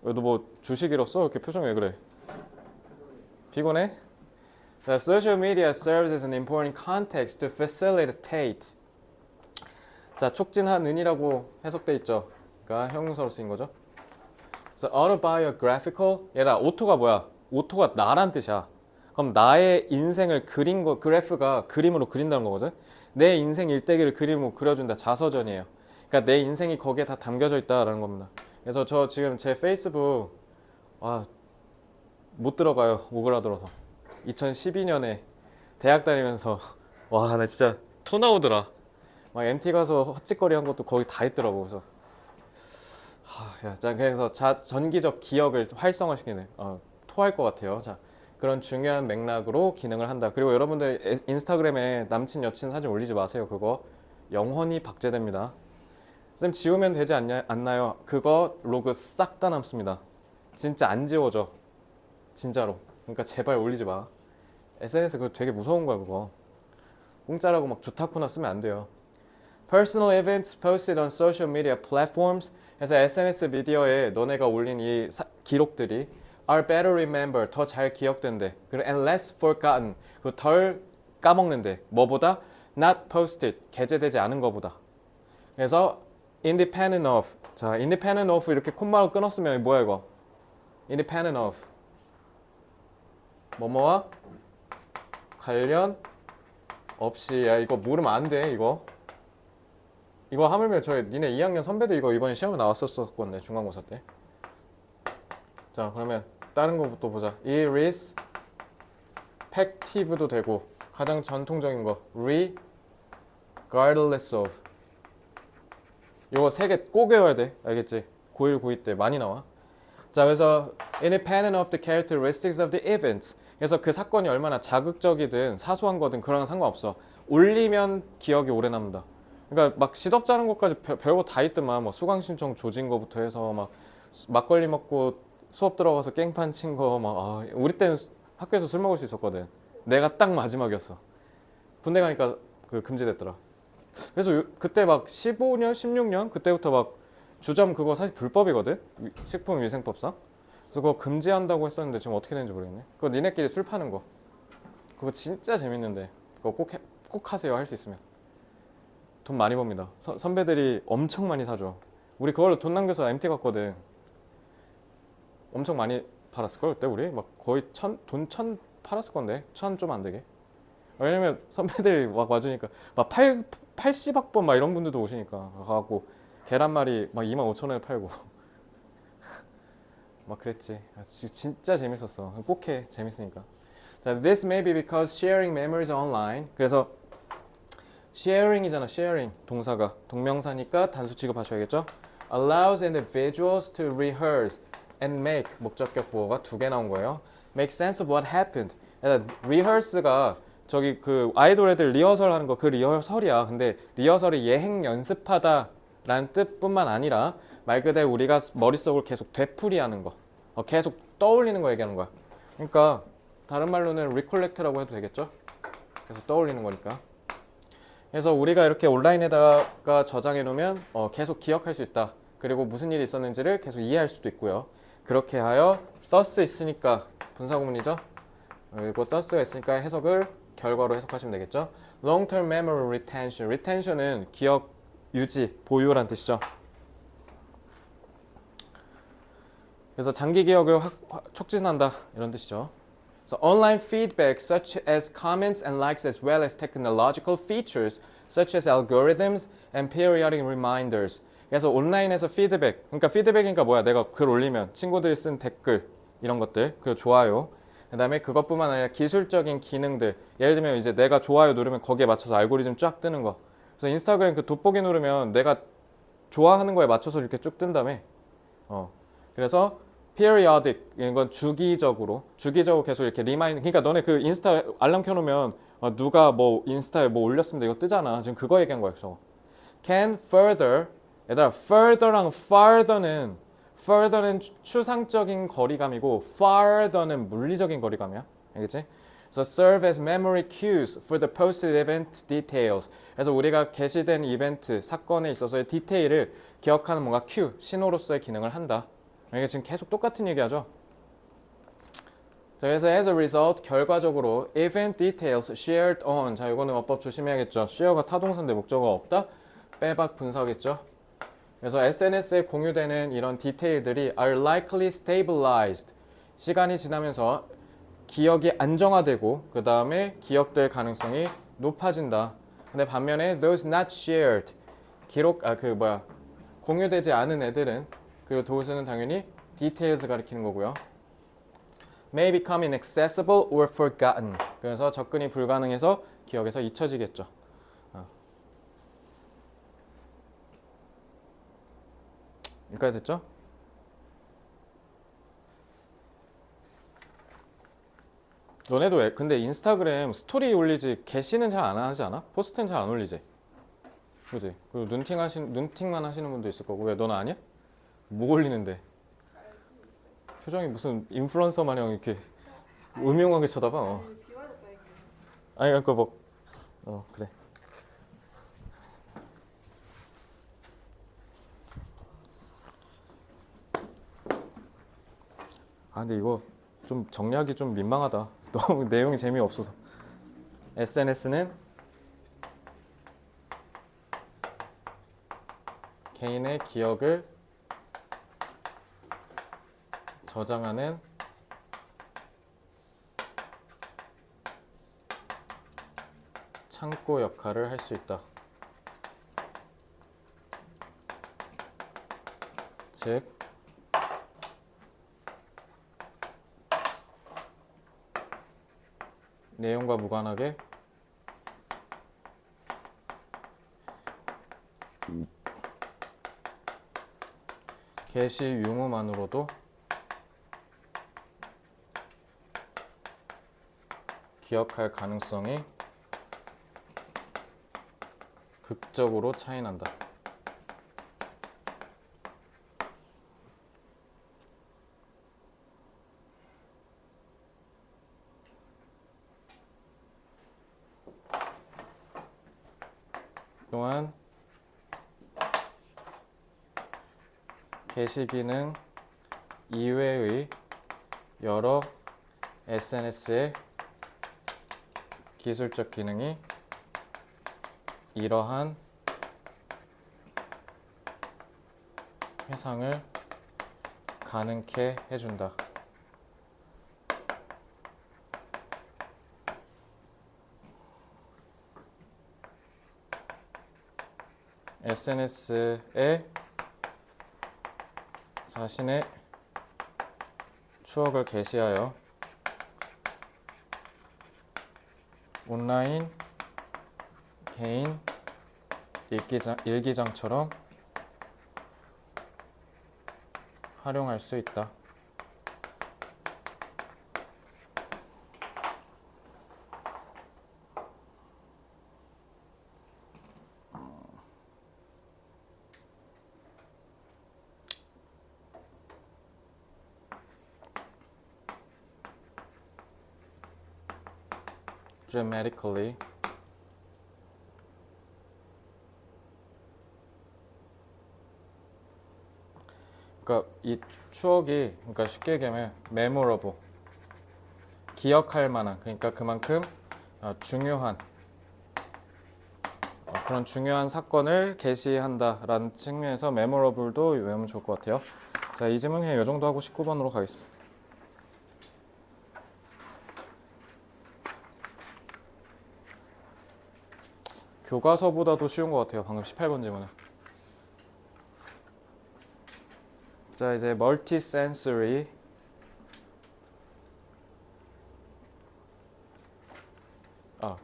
너 뭐 주식 잃었어? 이렇게 표정 왜 그래? 피곤해? The social media serves as an important context to facilitate. 자, 촉진하는이라고 해석돼 있죠. 그러니까 형용사로 쓰인 거죠. 그래서 autobiographical. 얘라 오토가 뭐야? 오토가 나란 뜻이야. 그럼 나의 인생을 그린 거, 그래프가 그림으로 그린다는 거거든. 내 인생 일대기를 그림으로 그려준다. 자서전이에요. 그러니까 내 인생이 거기에 다 담겨져 있다라는 겁니다. 그래서 저 지금 제 페이스북 못 들어가요. 오그라들어서. 2012년에 대학 다니면서 와, 나 진짜 토 나오더라. 막 MT 가서 헛짓거리 한 것도 거의 다 했더라고. 그래서 야, 자, 그래서 전기적 기억을 활성화시키는 토할 것 같아요. 자, 그런 중요한 맥락으로 기능을 한다. 그리고 여러분들 인스타그램에 남친 여친 사진 올리지 마세요. 그거 영원히 박제됩니다. 쌤 지우면 되지 않나요? 그거 로그 싹 다 남습니다. 진짜 안 지워져. 진짜로. 그러니까 제발 올리지 마. SNS 그거 되게 무서운 거야 그거. 공짜라고 막 좋다구나 쓰면 안 돼요. Personal events posted on social media platforms. 그래서 SNS 미디어에 너네가 올린 이 기록들이 are better remembered. 더 잘 기억된대. 그리고 and less forgotten. 그리고 덜 까먹는데. 뭐보다? not posted. 게재되지 않은 거보다. 그래서 independent of. 자, independent of 이렇게 콤마로 끊었으면 뭐야 이거? independent of. 뭐뭐와 관련 없이. 야, 이거 모르면 안 돼, 이거. 이거 하물며 니네 2학년 선배도 이거 이번에 시험에 나왔었었건데, 중간고사 때. 자, 그러면 다른 거부터 보자. irrespective도 되고, 가장 전통적인 거, regardless of. 이거 3개 꼭 외워야 돼. 알겠지? 고1, 고2 때 많이 나와. 자, 그래서 independent of the characteristics of the events. 그래서 그 사건이 얼마나 자극적이든 사소한 거든 그런 건 상관없어. 올리면 기억이 오래 남는다. 그러니까 막 시덥잖은 것까지 별거 다 있더만. 막 수강 신청 조진 거부터 해서 막 막걸리 먹고 수업 들어가서 깽판 친 거 막 우리 때는 학교에서 술 먹을 수 있었거든. 내가 딱 마지막이었어. 군대 가니까 그 금지됐더라. 그래서 그때 막 15년, 16년 그때부터 막 주점 그거 사실 불법이거든. 식품위생법상. 그래서 그거 금지한다고 했었는데 지금 어떻게 되는지 모르겠네. 그거 니네끼리 술 파는 거. 그거 진짜 재밌는데. 그거 꼭 하세요. 할 수 있으면. 돈 많이 법니다. 선배들이 엄청 많이 사줘. 우리 그걸로 돈 남겨서 MT 갔거든. 엄청 많이 팔았을걸 그때 우리? 막 거의 돈 1,000 팔았을 건데. 1,000 좀 안 되게. 왜냐면 선배들이 막 와주니까 막 80학번 막 이런 분들도 오시니까 가갖고 계란말이 막 25,000원에 팔고 막 그랬지. 진짜 재밌었어. 꼭 해. 재밌으니까. 자, this may be because sharing memories online. 그래서 sharing이잖아. sharing 동사가 동명사니까 단수 취급하셔야겠죠. allows individuals to rehearse and make 목적격 보어가 2개 나온 거예요. make sense of what happened. rehearse가 저기 그 아이돌 애들 리허설 하는 거 그 리허설이야. 근데 리허설이 예행 연습하다라는 뜻뿐만 아니라 말 그대로 우리가 머릿속을 계속 되풀이하는 거, 계속 떠올리는 거 얘기하는 거야. 그러니까 다른 말로는 recollect라고 해도 되겠죠? 계속 떠올리는 거니까. 그래서 우리가 이렇게 온라인에다가 저장해 놓으면 계속 기억할 수 있다. 그리고 무슨 일이 있었는지를 계속 이해할 수도 있고요. 그렇게 하여 thus 있으니까 분사구문이죠. 그리고 thus가 있으니까 해석을 결과로 해석하시면 되겠죠. long-term memory retention. retention은 기억 유지, 보유란 뜻이죠. 그래서 장기 기억을 촉진한다 이런 뜻이죠. So online feedback such as comments and likes as well as technological features such as algorithms and periodic reminders. 그래서 온라인에서 피드백. 그러니까 피드백이니까 뭐야? 내가 글 올리면 친구들이 쓴 댓글 이런 것들, 그리고 좋아요. 그다음에 그것뿐만 아니라 기술적인 기능들. 예를 들면 이제 내가 좋아요 누르면 거기에 맞춰서 알고리즘 쫙 뜨는 거. 그래서 인스타그램 그 돋보기 누르면 내가 좋아하는 거에 맞춰서 이렇게 쭉 뜬다며. 그래서 periodic 이건 주기적으로 계속 이렇게 리마인드. 그러니까 너네 그 인스타 알람 켜놓으면 누가 뭐 인스타에 뭐 올렸습니다 이거 뜨잖아. 지금 그거 얘기한 거야. 그래서 can further. 얘들아 further랑 further는 추상적인 거리감이고 farther는 물리적인 거리감이야. 알겠지? So serve as memory cues for the posted event details. 그래서 우리가 게시된 이벤트 사건에 있어서의 디테일을 기억하는 뭔가 큐 신호로서의 기능을 한다. 이게 지금 계속 똑같은 얘기하죠. 자, 그래서 as a result 결과적으로 event details shared on 자 이거는 어법 조심해야겠죠. share가 타동사인데 목적어가 없다. 빼박 분사겠죠. 그래서 SNS에 공유되는 이런 디테일들이 are likely stabilized 시간이 지나면서 기억이 안정화되고 그 다음에 기억될 가능성이 높아진다. 근데 반면에 those not shared 공유되지 않은 애들은 그리고 those는 당연히 details 가리키는 거고요. may become inaccessible or forgotten. 그래서 접근이 불가능해서 기억에서 잊혀지겠죠. 여기까지 됐죠? 너네도 근데 인스타그램 스토리 올리지 게시는 잘 안 하지 않아? 포스트는 잘 안 올리지? 그지? 그리고 눈팅만 하시는 분도 있을 거고 왜 너는 아니야? 뭐 올리는데? 표정이 무슨 인플루언서 마냥 이렇게 음흉하게 쳐다봐. 아니 비화됐다 이게. 아니 그러니까 그래. 근데 이거 좀 정리하기 좀 민망하다. 너무 내용이 재미없어서. SNS는 개인의 기억을 저장하는 창고 역할을 할 수 있다. 즉 내용과 무관하게 게시 유무만으로도 기억할 가능성이 극적으로 차이난다. 또한 게시 기능 이외의 여러 SNS의 기술적 기능이 이러한 회상을 가능케 해준다. SNS에 자신의 추억을 게시하여 온라인 개인 일기장처럼 활용할 수 있다. dramatically 그러니까 이 추억이 그러니까 쉽게 얘기하면 memorable 기억할 만한 그러니까 그만큼 중요한 그런 중요한 사건을 게시한다라는 측면에서 memorable도 외우면 좋을 것 같아요. 자, 이 질문 그냥 이 정도 하고 19번으로 가겠습니다. 교과서보다도 쉬운 것 같아요. 방금 18번 질문은. 자, 이제 multisensory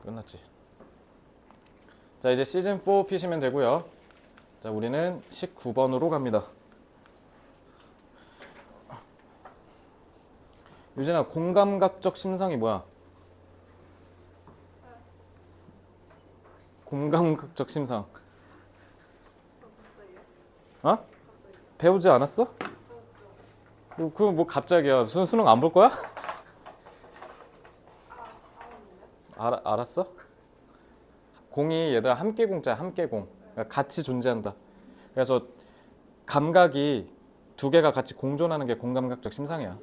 끝났지. 자, 이제 시즌 4 피시면 되고요. 자, 우리는 19번으로 갑니다. 유진아, 공감각적 심상이 뭐야? 공감각적 심상. 어? 배우지 않았어? 그럼 뭐 갑자기야. 수능 안 볼 거야? 알았어? 공이 얘들아 함께 공자야. 함께 공. 그러니까 같이 존재한다. 그래서 감각이 두 개가 같이 공존하는 게 공감각적 심상이야.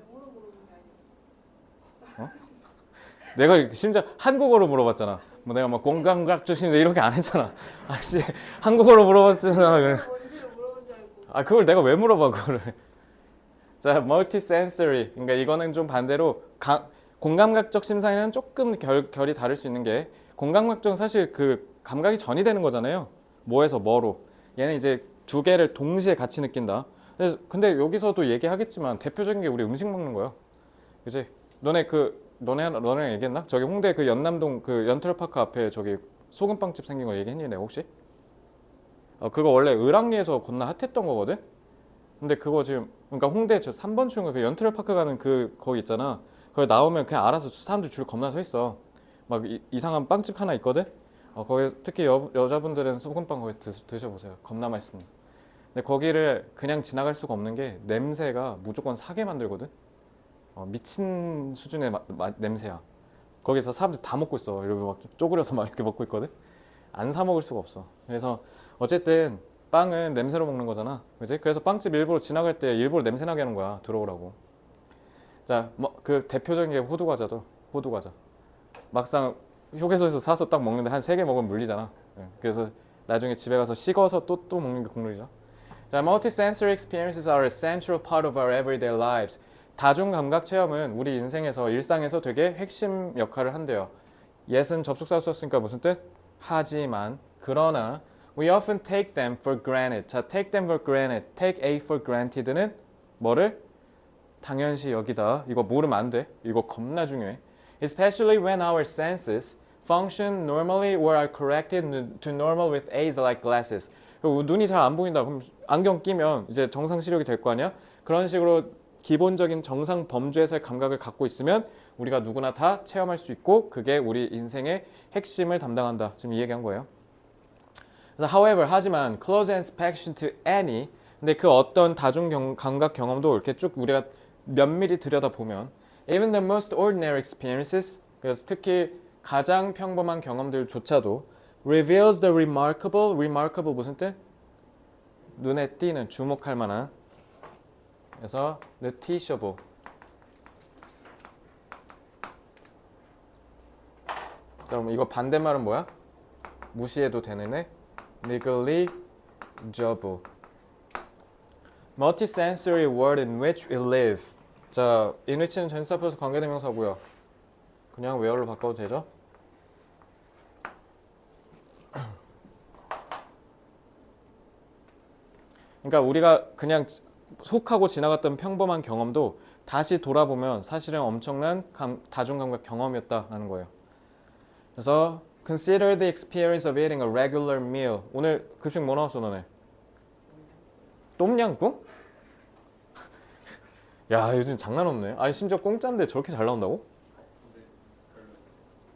내가 심지어 한국어로 물어봤잖아. 뭐 내가 막 공감각적 심상 이렇게 안 했잖아. 아씨 한국어로 물어봤잖아. 뭔지를 물어본 줄 알고. 아 그걸 내가 왜 물어봐 그거를. 자, multisensory. 그러니까 이거는 좀 반대로 공감각적 심상에는 조금 결이 다를 수 있는 게 공감각적은 사실 그 감각이 전이 되는 거잖아요. 뭐에서 뭐로. 얘는 이제 두 개를 동시에 같이 느낀다. 근데 여기서도 얘기하겠지만 대표적인 게 우리 음식 먹는 거야. 그지? 너네 얘기했나? 저기 홍대 그 연남동 그 연털파크 앞에 저기 소금빵집 생긴 거 얘기했니 내가 혹시? 그거 원래 을왕리에서 겁나 핫했던 거거든? 근데 그거 지금 그러니까 홍대 저 3번 출구 그 연트럴파크 가는 그 거기 있잖아. 거기 나오면 그냥 알아서 사람들 줄 겁나 서 있어. 막 이상한 빵집 하나 있거든. 거기 특히 여자분들은 소금빵 거기 드셔보세요. 겁나 맛있습니다. 근데 거기를 그냥 지나갈 수가 없는 게 냄새가 무조건 사게 만들거든. 미친 수준의 냄새야. 거기서 사람들 다 먹고 있어. 이렇게 막 쪼그려서 막 이렇게 먹고 있거든. 안 사 먹을 수가 없어. 그래서 어쨌든 빵은 냄새로 먹는 거잖아. 그지? 그래서 빵집 일부러 지나갈 때 일부러 냄새 나게 하는 거야. 들어오라고. 자, 뭐 그 대표적인 게 호두 과자도 호두 과자. 막상 휴게소에서 사서 딱 먹는데 한 3개 먹으면 물리잖아. 그래서 나중에 집에 가서 식어서 또 먹는 게 국룰이죠. 자, multisensory experiences are a central part of our everyday lives. 다중 감각 체험은 우리 인생에서 일상에서 되게 핵심 역할을 한대요. 예은 접속사 썼으니까 무슨 뜻? 하지만 그러나 we often take them for granted. 자, take them for granted, take A for granted는 뭐를? 당연시 여기다. 이거 모르면 안 돼. 이거 겁나 중요해. Especially when our senses function normally or are corrected to normal with aids like glasses. 눈이 잘 안 보인다. 그럼 안경 끼면 이제 정상 시력이 될 거 아니야? 그런 식으로 기본적인 정상 범주에서의 감각을 갖고 있으면 우리가 누구나 다 체험할 수 있고 그게 우리 인생의 핵심을 담당한다. 지금 이 얘기한 거예요. 그래서 however 하지만 close inspection to any 근데 그 어떤 다중 감각 경험도 이렇게 쭉 우리가 면밀히 들여다보면 even the most ordinary experiences 그래서 특히 가장 평범한 경험들조차도 reveals the remarkable 무슨 뜻? 눈에 띄는 주목할 만한 그래서 noticeable 그럼 이거 반대말은 뭐야? 무시해도 되는 애? negligible multisensory world in which we live 자, in which는 전치사 플러스 관계대명사고요. 그냥 where로 바꿔도 되죠? 그러니까 우리가 그냥 속하고 지나갔던 평범한 경험도 다시 돌아보면 사실은 엄청난 다중감각 경험이었다라는 거예요. 그래서 consider the experience of eating a regular meal. 오늘 급식 뭐 나왔어 너네? 똠양꿍? 야 요즘 장난 없네. 아니 심지어 공짜인데 저렇게 잘 나온다고?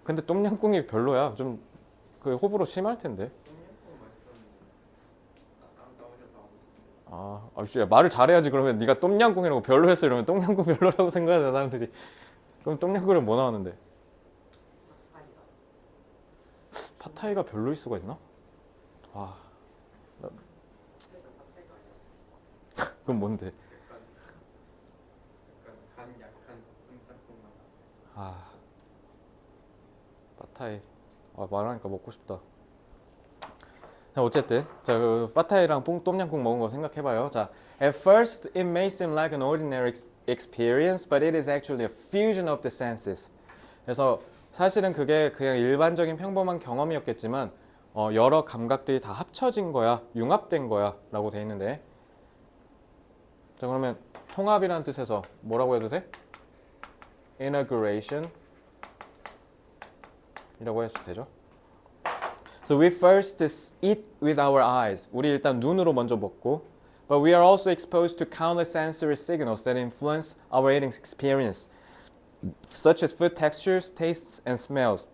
근데 똠양꿍이 별로야. 좀 그 호불호 심할 텐데. 야, 말을 잘해야지. 그러면 네가 똠양꿍이라고 별로했어 이러면 똠양꿍 별로라고 생각하잖아 사람들이. 그럼 똠양꿍은 뭐 나왔는데? 팟타이가 별로일 수가 있나? 와. 그건 뭔데? 간 약한 꼼짝꿍만 났어요. 팟타이. 말하니까 먹고 싶다. 자, 어쨌든 그 팟타이랑 똠양꿍 먹은 거 생각해봐요. 자, at first it may seem like an ordinary experience, but it is actually a fusion of the senses. 그래서 사실은 그게 그냥 일반적인 평범한 경험이었겠지만 여러 감각들이 다 합쳐진 거야, 융합된 거야 라고 돼 있는데 자 그러면 통합이라는 뜻에서 뭐라고 해도 돼? integration 이라고 해도 되죠. So we first eat with our eyes. 우리 일단 눈으로 먼저 먹고 But we are also exposed to countless sensory signals that influence our eating experience such as food textures, tastes, and smells.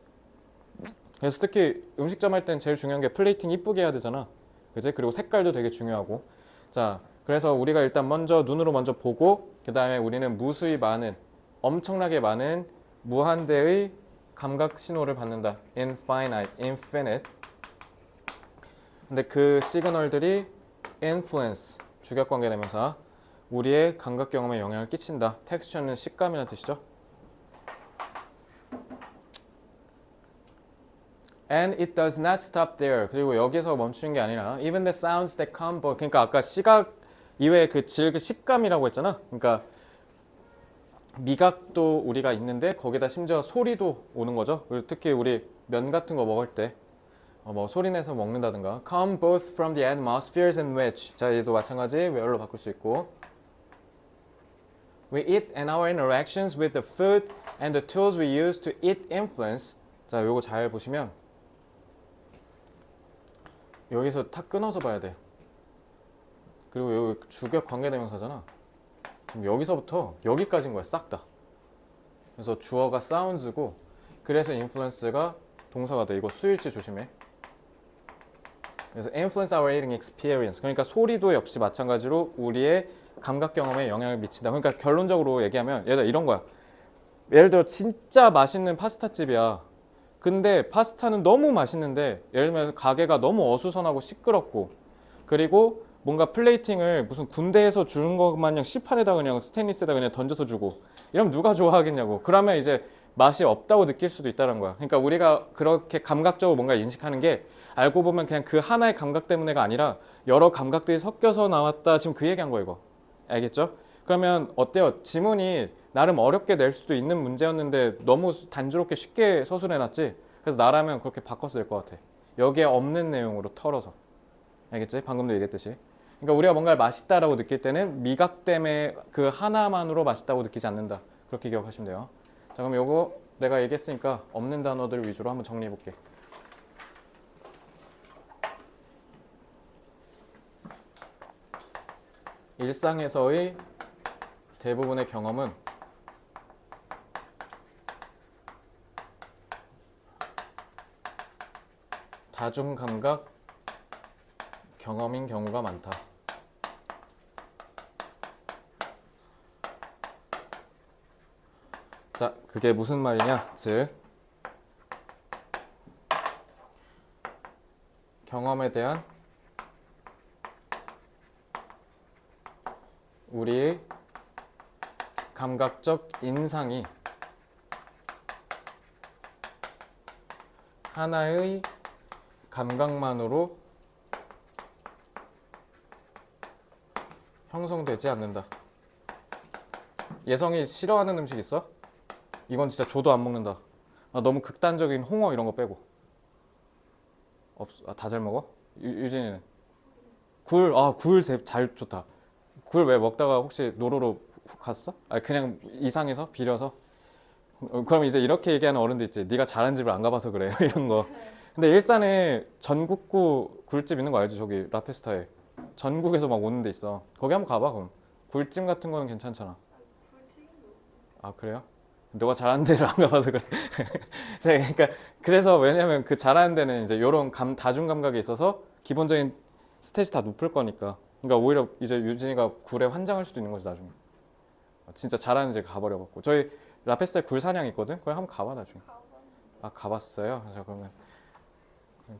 그래서 특히 음식점 할 땐 제일 중요한 게 플레이팅 이쁘게 해야 되잖아. 그치? 그리고 색깔도 되게 중요하고. 자, 그래서 우리가 일단 먼저 눈으로 먼저 보고 그 다음에 우리는 무수히 많은 엄청나게 많은 무한대의 감각 신호를 받는다. infinite. 근데 그 시그널들이 influence 주격관계 대명사 우리의 감각 경험에 영향을 끼친다. texture는 식감이라는 뜻이죠. And it does not stop there. 그리고 여기서 멈추는 게 아니라 even the sounds that come but 그러니까 아까 시각 이외에 그 식감이라고 했잖아. 그러니까 미각도 우리가 있는데 거기다 심지어 소리도 오는 거죠. 그리고 특히 우리 면 같은 거 먹을 때 뭐 소리 내서 먹는다든가 come both from the atmospheres in which 자 얘도 마찬가지 where로 바꿀 수 있고 we eat and our interactions with the food and the tools we use to eat influence 자 요거 잘 보시면 여기서 탁 끊어서 봐야 돼. 그리고 여기 주격 관계대명사잖아. 그럼 여기서부터 여기까지인 거야 싹 다. 그래서 주어가 sounds고 그래서 influence가 동사가 돼. 이거 수일치 조심해. 그래서 influence our eating experience. 그러니까 소리도 역시 마찬가지로 우리의 감각 경험에 영향을 미친다. 그러니까 결론적으로 얘기하면 예를 들어 이런 거야. 예를 들어 진짜 맛있는 파스타 집이야. 근데 파스타는 너무 맛있는데 예를 들면 가게가 너무 어수선하고 시끄럽고 그리고 뭔가 플레이팅을 무슨 군대에서 주는 것 마냥 시판에다 그냥 스테인리스에다 그냥 던져서 주고 이러면 누가 좋아하겠냐고. 그러면 이제 맛이 없다고 느낄 수도 있다는 거야. 그러니까 우리가 그렇게 감각적으로 뭔가 인식하는 게 알고 보면 그냥 그 하나의 감각 때문에가 아니라 여러 감각들이 섞여서 나왔다. 지금 그 얘기한 거 이거. 알겠죠? 그러면 어때요? 지문이 나름 어렵게 낼 수도 있는 문제였는데 너무 단조롭게 쉽게 서술해놨지? 그래서 나라면 그렇게 바꿨을 것 같아. 여기에 없는 내용으로 털어서. 알겠지? 방금도 얘기했듯이. 그러니까 우리가 뭔가를 맛있다라고 느낄 때는 미각 때문에 그 하나만으로 맛있다고 느끼지 않는다. 그렇게 기억하시면 돼요. 자, 그럼 요거 내가 얘기했으니까 없는 단어들 위주로 한번 정리해 볼게. 일상에서의 대부분의 경험은 다중감각 경험인 경우가 많다. 자, 그게 무슨 말이냐? 즉, 경험에 대한 우리의 감각적 인상이 하나의 감각만으로 형성되지 않는다. 예성이 싫어하는 음식 있어? 이건 진짜 줘도 안 먹는다. 아, 너무 극단적인 홍어 이런 거 빼고. 없어. 아, 다 잘 먹어? 유진이는? 굴, 굴 잘 좋다. 굴 왜 먹다가 혹시 노로로 훅 갔어? 아, 그냥 이상해서 비려서? 그럼 이제 이렇게 얘기하는 어른들 있지. 네가 잘하는 집을 안 가봐서 그래. 이런 거. 근데 일산에 전국구 굴집 있는 거 알지? 저기 라페스타에. 전국에서 막 오는 데 있어. 거기 한번 가봐 그럼. 굴찜 같은 거는 괜찮잖아. 굴튀김도 아 그래요? 너가 잘하는 데를 안 가봐서 그래. 그러니까 그래서 왜냐면 그 잘하는 데는 이제 이런 다중 감각이 있어서 기본적인 스탯이 다 높을 거니까. 그러니까 오히려 이제 유진이가 굴에 환장할 수도 있는 거지 나중에. 진짜 잘하는 데 가버려갖고. 저희 라페스타에 굴 사냥 있거든. 거기 한번 가봐 나중에. 가봤는데 아 가봤어요? 자 그러면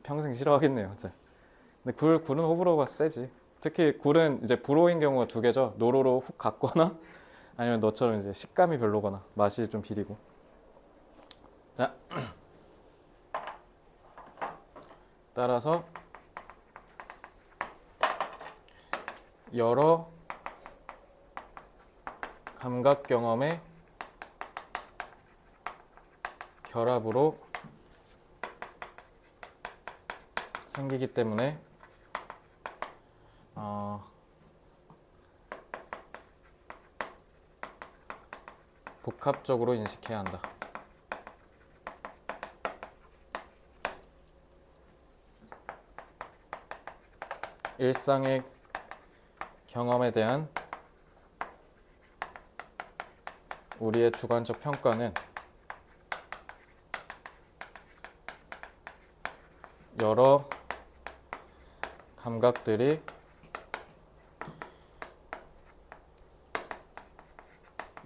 평생 싫어하겠네요. 자. 근데 굴은 호불호가 세지. 특히 굴은 이제 불호인 경우가 두 개죠. 노로로 훅 갔거나 아니면 너처럼 이제 식감이 별로거나 맛이 좀 비리고. 자, 따라서 여러 감각 경험의 결합으로 생기기 때문에 복합적으로 인식해야 한다. 일상의 경험에 대한 우리의 주관적 평가는 여러 감각들이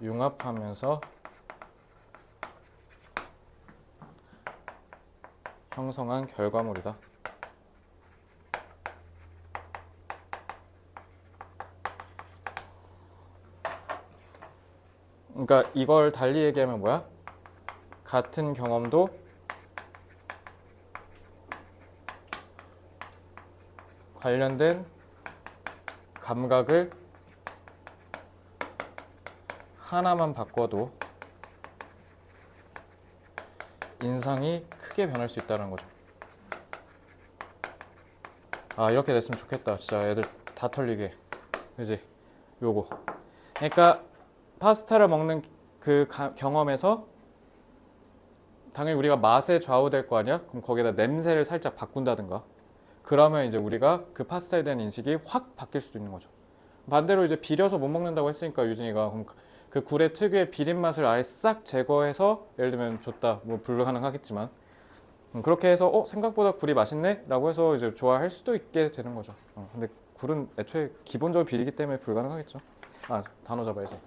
융합하면서 형성한 결과물이다. 그러니까 이걸 달리 얘기하면 뭐야? 같은 경험도 관련된 감각을 하나만 바꿔도 인상이 크게 변할 수 있다는 거죠. 아, 이렇게 됐으면 좋겠다. 진짜 애들 다 털리게. 그지? 요거. 그러니까 파스타를 먹는 그 경험에서 당연히 우리가 맛에 좌우될 거 아니야? 그럼 거기다 냄새를 살짝 바꾼다든가. 그러면 이제 우리가 그 파스타에 대한 인식이 확 바뀔 수도 있는 거죠. 반대로 이제 비려서 못 먹는다고 했으니까 유진이가 그럼 그 굴의 특유의 비린 맛을 아예 싹 제거해서 예를 들면 줬다. 뭐 불가능하겠지만 그렇게 해서 생각보다 굴이 맛있네? 라고 해서 이제 좋아할 수도 있게 되는 거죠. 근데 굴은 애초에 기본적으로 비리기 때문에 불가능하겠죠. 아, 단어 잡아야지.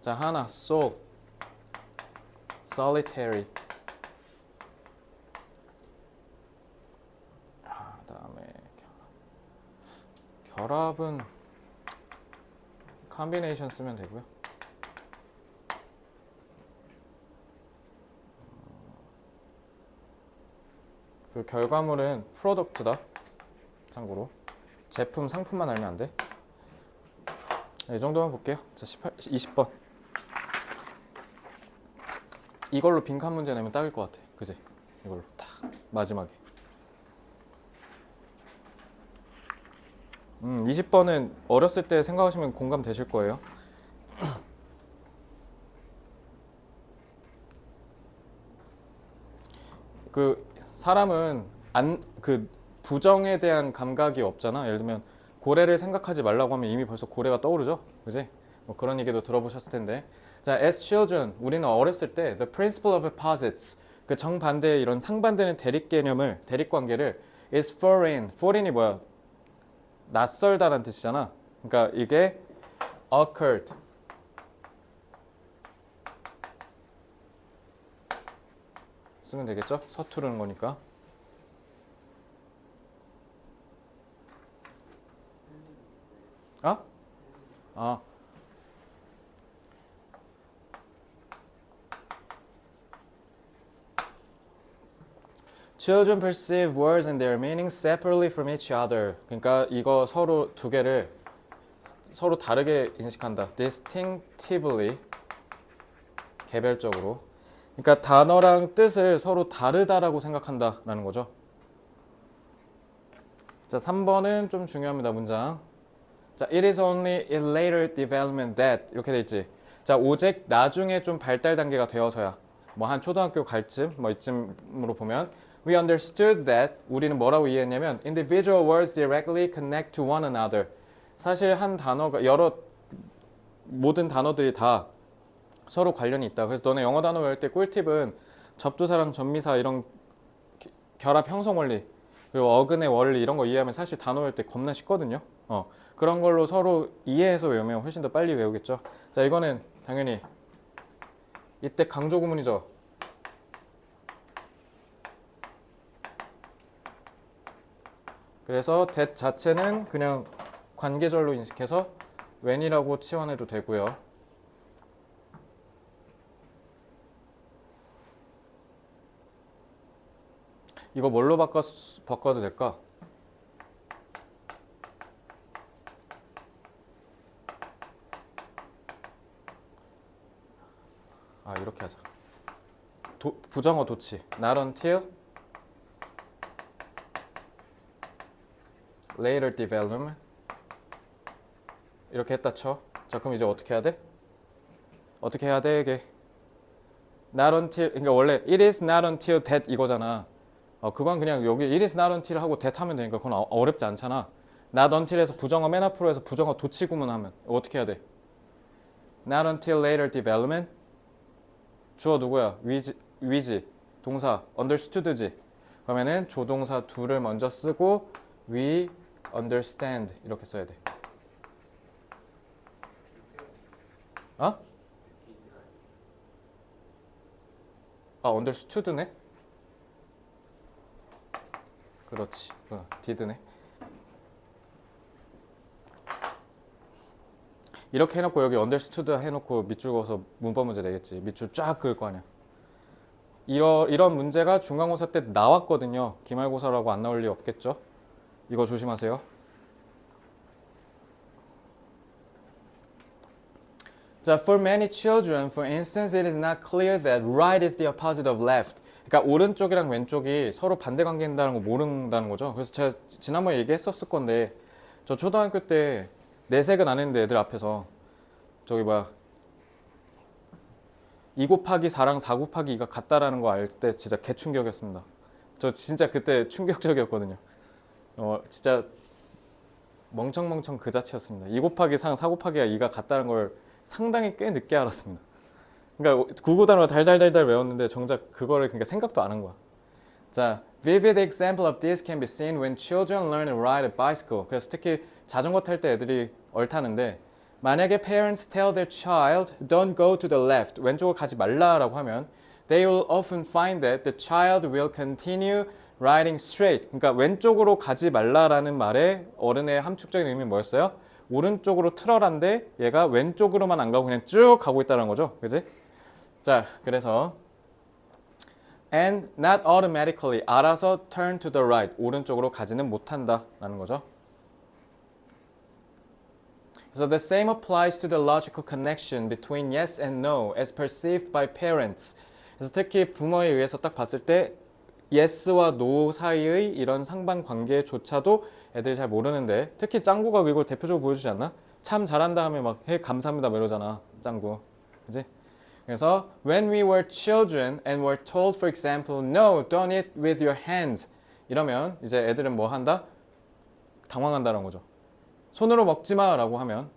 자, 하나, so, solitary. 다음에 결합은 combination 쓰면 되고요. 그 결과물은 프로덕트다. 참고로 제품, 상품만 알면 안 돼. 이 정도만 볼게요. 자, 20번. 이걸로 빈칸 문제 내면 딱일 것 같아. 그지? 이걸로 딱 마지막에. 20번은 어렸을 때 생각하시면 공감 되실 거예요. 그 사람은 그 부정에 대한 감각이 없잖아. 예를 들면 고래를 생각하지 말라고 하면 이미 벌써 고래가 떠오르죠. 그지? 뭐 그런 얘기도 들어보셨을 텐데. 자, as children, 우리는 어렸을 때 the principle of opposites, 그 정반대의 이런 상반되는 대립 개념을, 대립 관계를 is foreign. foreign이 뭐야? 낯설다라는 뜻이잖아. 그러니까 이게 occurred. 쓰면 되겠죠? 서투르는 거니까. 아. Children perceive words and their meanings separately from each other. 그러니까 이거 서로 두 개를 서로 다르게 인식한다. Distinctively. 개별적으로. 그러니까 단어랑 뜻을 서로 다르다라고 생각한다라는 거죠. 자, 3번은 좀 중요합니다. 문장. 자, it is only in later development that 이렇게 돼 있지. 자, 오직 나중에 좀 발달 단계가 되어서야 뭐 한 초등학교 갈쯤 뭐 이쯤으로 보면 we understood that 우리는 뭐라고 이해했냐면 individual words directly connect to one another. 사실 한 단어가 모든 단어들이 다 서로 관련이 있다. 그래서 너네 영어 단어 외울 때 꿀팁은 접두사랑 전미사 이런 결합 형성 원리 그리고 어근의 원리 이런 거 이해하면 사실 단어 외울 때 겁나 쉽거든요. 그런 걸로 서로 이해해서 외우면 훨씬 더 빨리 외우겠죠. 자, 이거는 당연히 이때 강조 구문이죠. 그래서 that 자체는 그냥 관계절로 인식해서 when이라고 치환해도 되고요. 이거 뭘로 바꿔도 될까? 이렇게 하자. 부정어 도치. Not until later development. 이렇게 했다 쳐. 자, 그럼 이제 어떻게 해야 돼? 어떻게 해야 돼, 이게? Not until, 그러니까 원래 it is not until that 이거잖아. 그건 그냥 여기 it is not until 하고 that 하면 되니까 그건 어렵지 않잖아. not until에서 부정어 맨 앞으로 해서 부정어 도치 구문하면 어떻게 해야 돼? Not until later development. 주어 누구야? 위지. 동사 understood지. 그러면은 조동사 do를 먼저 쓰고 we understand 이렇게 써야 돼. understood네? 그렇지. did네. 이렇게 해놓고 여기 understood 해놓고 밑줄 그어서 문법 문제 내겠지. 밑줄 쫙 그을 거 아니야. 이런 문제가 중간고사 때 나왔거든요. 기말고사라고 안 나올 리 없겠죠. 이거 조심하세요. 자, for many children, for instance, it is not clear that right is the opposite of left. 그러니까 오른쪽이랑 왼쪽이 서로 반대 관계인다는 거 모른다는 거죠. 그래서 제가 지난번에 얘기했었을 건데 저 초등학교 때 내색은 안 했는데 애들 앞에서 저기 뭐야 2 곱하기 4랑 4 곱하기 2가 같다라는 거 알 때 진짜 개충격이었습니다. 저 진짜 그때 충격적이었거든요. 진짜 멍청멍청 그 자체였습니다. 2 곱하기 4랑 4 곱하기가 2가 같다는 걸 상당히 꽤 늦게 알았습니다. 그러니까 구구단어를 달달달달 외웠는데 정작 그거를 그러니까 생각도 안 한 거야. 자, vivid example of this can be seen when children learn to ride a bicycle. 그래서 특히 자전거 탈 때 애들이 얼타는데 만약에 parents tell their child don't go to the left, 왼쪽을 가지 말라라고 하면 they will often find that the child will continue riding straight. 그러니까 왼쪽으로 가지 말라라는 말에 어른의 함축적인 의미는 뭐였어요? 오른쪽으로 틀어란데 얘가 왼쪽으로만 안 가고 그냥 쭉 가고 있다는 거죠. 그지? 자, 그래서 and not automatically 알아서 turn to the right 오른쪽으로 가지는 못한다 라는 거죠. So the same applies to the logical connection between yes and no as perceived by parents. 그래서 특히 부모에 의해서 딱 봤을 때 yes와 no 사이의 이런 상반 관계조차도 애들이 잘 모르는데 특히 짱구가 이걸 대표적으로 보여주지 않나? 참 잘한다 하면 막 해 감사합니다 뭐 이러잖아 짱구. 그지? 그래서 when we were children and were told for example no don't eat with your hands 이러면 이제 애들은 뭐 한다? 당황한다는 거죠. 손으로 먹지 마라고 하면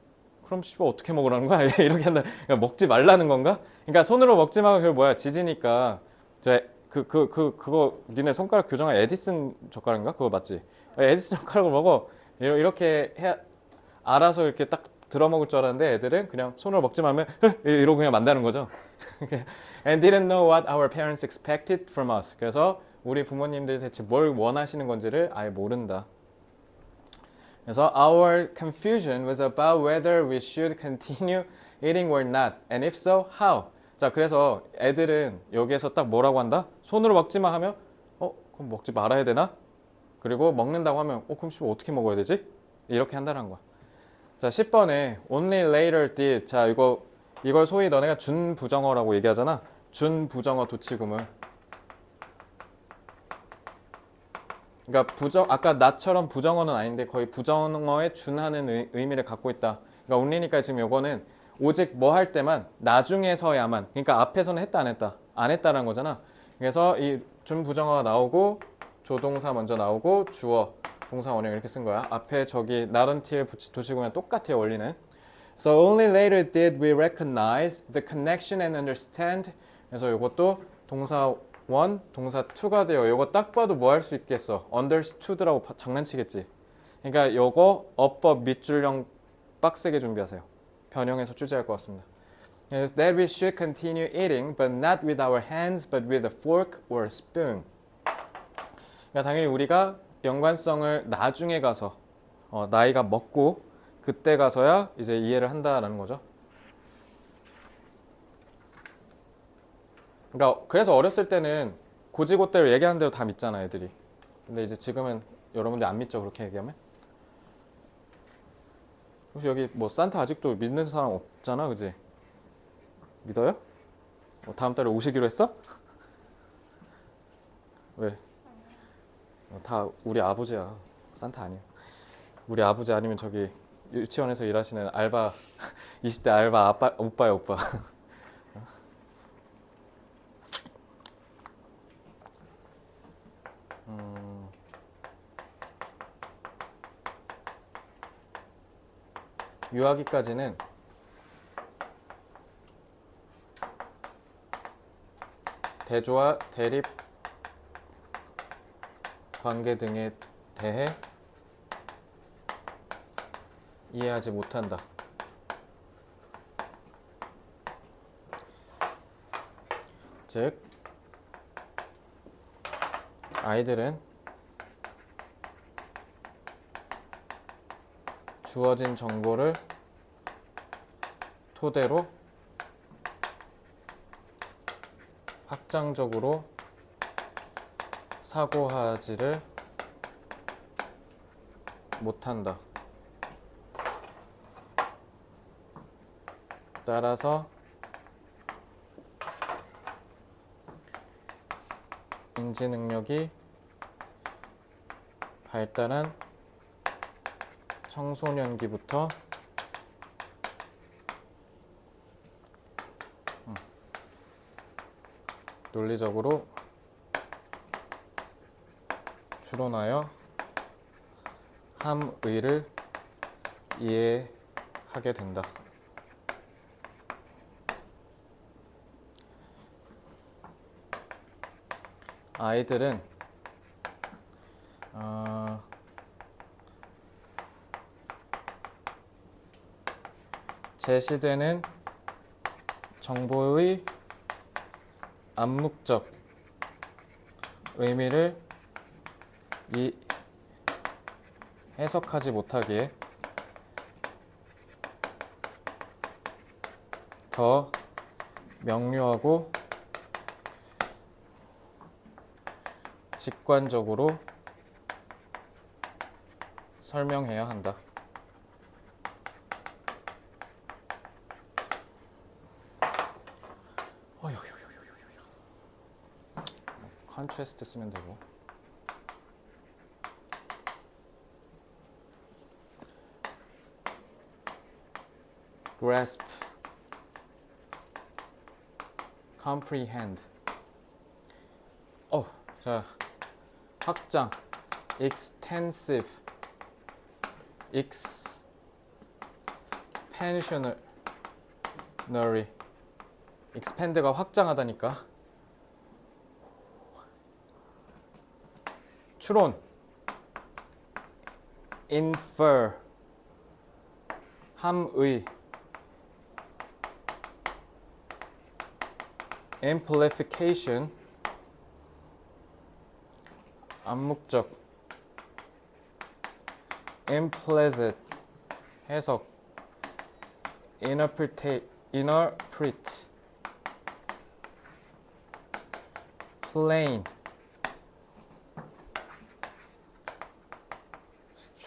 그럼 씨발 어떻게 먹으라는 거야? 이렇게 한다. 그러니까 먹지 말라는 건가? 그러니까 손으로 먹지 마가 그게 뭐야? 지지니까 그거 니네 손가락 교정한 에디슨 젓가락인가? 그거 맞지? 에디슨 젓가락을 먹어. 이렇게 해 알아서 이렇게 딱 들어 먹을 줄 알았는데 애들은 그냥 손으로 먹지 말면 이러고 그냥 만다는 거죠. And didn't know what our parents expected from us. 그래서 우리 부모님들이 대체 뭘 원하시는 건지를 아예 모른다. 그래서 our confusion was about whether we should continue eating or not, and if so, how. 자, 그래서 애들은 여기에서 딱 뭐라고 한다? 손으로 먹지 마 하면 그럼 먹지 말아야 되나? 그리고 먹는다고 하면 그럼 어떻게 먹어야 되지? 이렇게 한다는 거야. 자, 10번에 only later did. 자, 이걸 소위 너네가 준부정어라고 얘기하잖아. 준부정어 도치구물. 그러니까 아까 나처럼 부정어는 아닌데 거의 부정어에 준하는 의미를 갖고 있다. 그러니까 only니까 지금 요거는 오직 뭐 할 때만 나중에서야만. 그러니까 앞에서는 했다 안 했다. 안 했다라는 거잖아. 그래서 이 준부정어가 나오고 조동사 먼저 나오고 주어 동사 원형 이렇게 쓴 거야. 앞에 저기 not until 도치구면 똑같아요 원리는. So only later did we recognize the connection and understand. 그래서 이것도 동사 원, 동사 투가 돼요. 이거 딱 봐도 뭐 할 수 있겠어? understood라고 장난치겠지. 그러니까 요거 어법 밑줄형 빡세게 준비하세요. 변형해서 출제할 것 같습니다. That we should continue eating, but not with our hands, but with a fork or a spoon. 그러니까 당연히 우리가 연관성을 나중에 가서 나이가 먹고 그때 가서야 이제 이해를 한다라는 거죠. 그러니까 그래서 어렸을 때는 고지고대로 얘기하는 대로 다 믿잖아 애들이. 근데 이제 지금은 여러분들이 안 믿죠 그렇게 얘기하면? 혹시 여기 뭐 산타 아직도 믿는 사람 없잖아 그지? 믿어요? 다음 달에 오시기로 했어? 왜? 다 우리 아버지야. 산타 아니야. 우리 아버지 아니면 저기 유치원에서 일하시는 알바 20대 알바 오빠야 오빠. 유아기까지는 대조와 대립 관계 등에 대해 이해하지 못한다. 즉 아이들은 주어진 정보를 토대로 확장적으로 사고하지를 못한다. 따라서 인지 능력이 발달한 청소년기부터 논리적으로 추론하여 함의를 이해하게 된다. 아이들은 제시되는 정보의 암묵적 의미를 해석하지 못하기에 더 명료하고 직관적으로 설명해야 한다. 컨트레스트 쓰면 되고. grasp, comprehend. 자, 확장, extensive, expansionary. expand가 확장하다니까. 추론, infer, 함의, amplification, 암묵적, implicit, 해석, interpret, plain,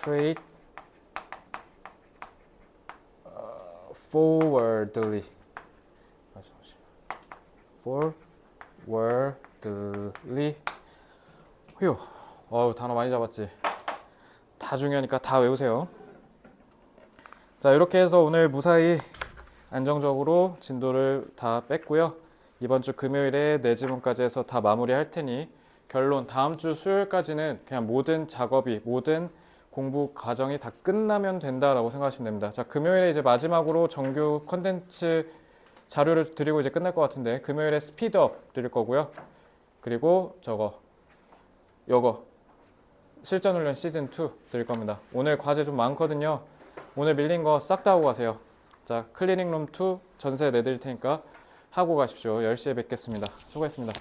straight, forwardly, 휴, 단어 많이 잡았지. 다 중요하니까 다 외우세요. 자, 이렇게 해서 오늘 무사히 안정적으로 진도를 다 뺐고요. 이번 주 금요일에 네 지문까지 해서 다 마무리할 테니 결론, 다음 주 수요일까지는 그냥 모든 작업이, 모든 공부 과정이 다 끝나면 된다라고 생각하시면 됩니다. 자, 금요일에 이제 마지막으로 정규 컨텐츠 자료를 드리고 이제 끝날 것 같은데, 금요일에 스피드업 드릴 거고요. 그리고 요거 실전훈련 시즌2 드릴 겁니다. 오늘 과제 좀 많거든요. 오늘 밀린 거 싹 다 하고 가세요. 자, 클리닝룸2 전세 내드릴 테니까 하고 가십시오. 10시에 뵙겠습니다. 수고했습니다.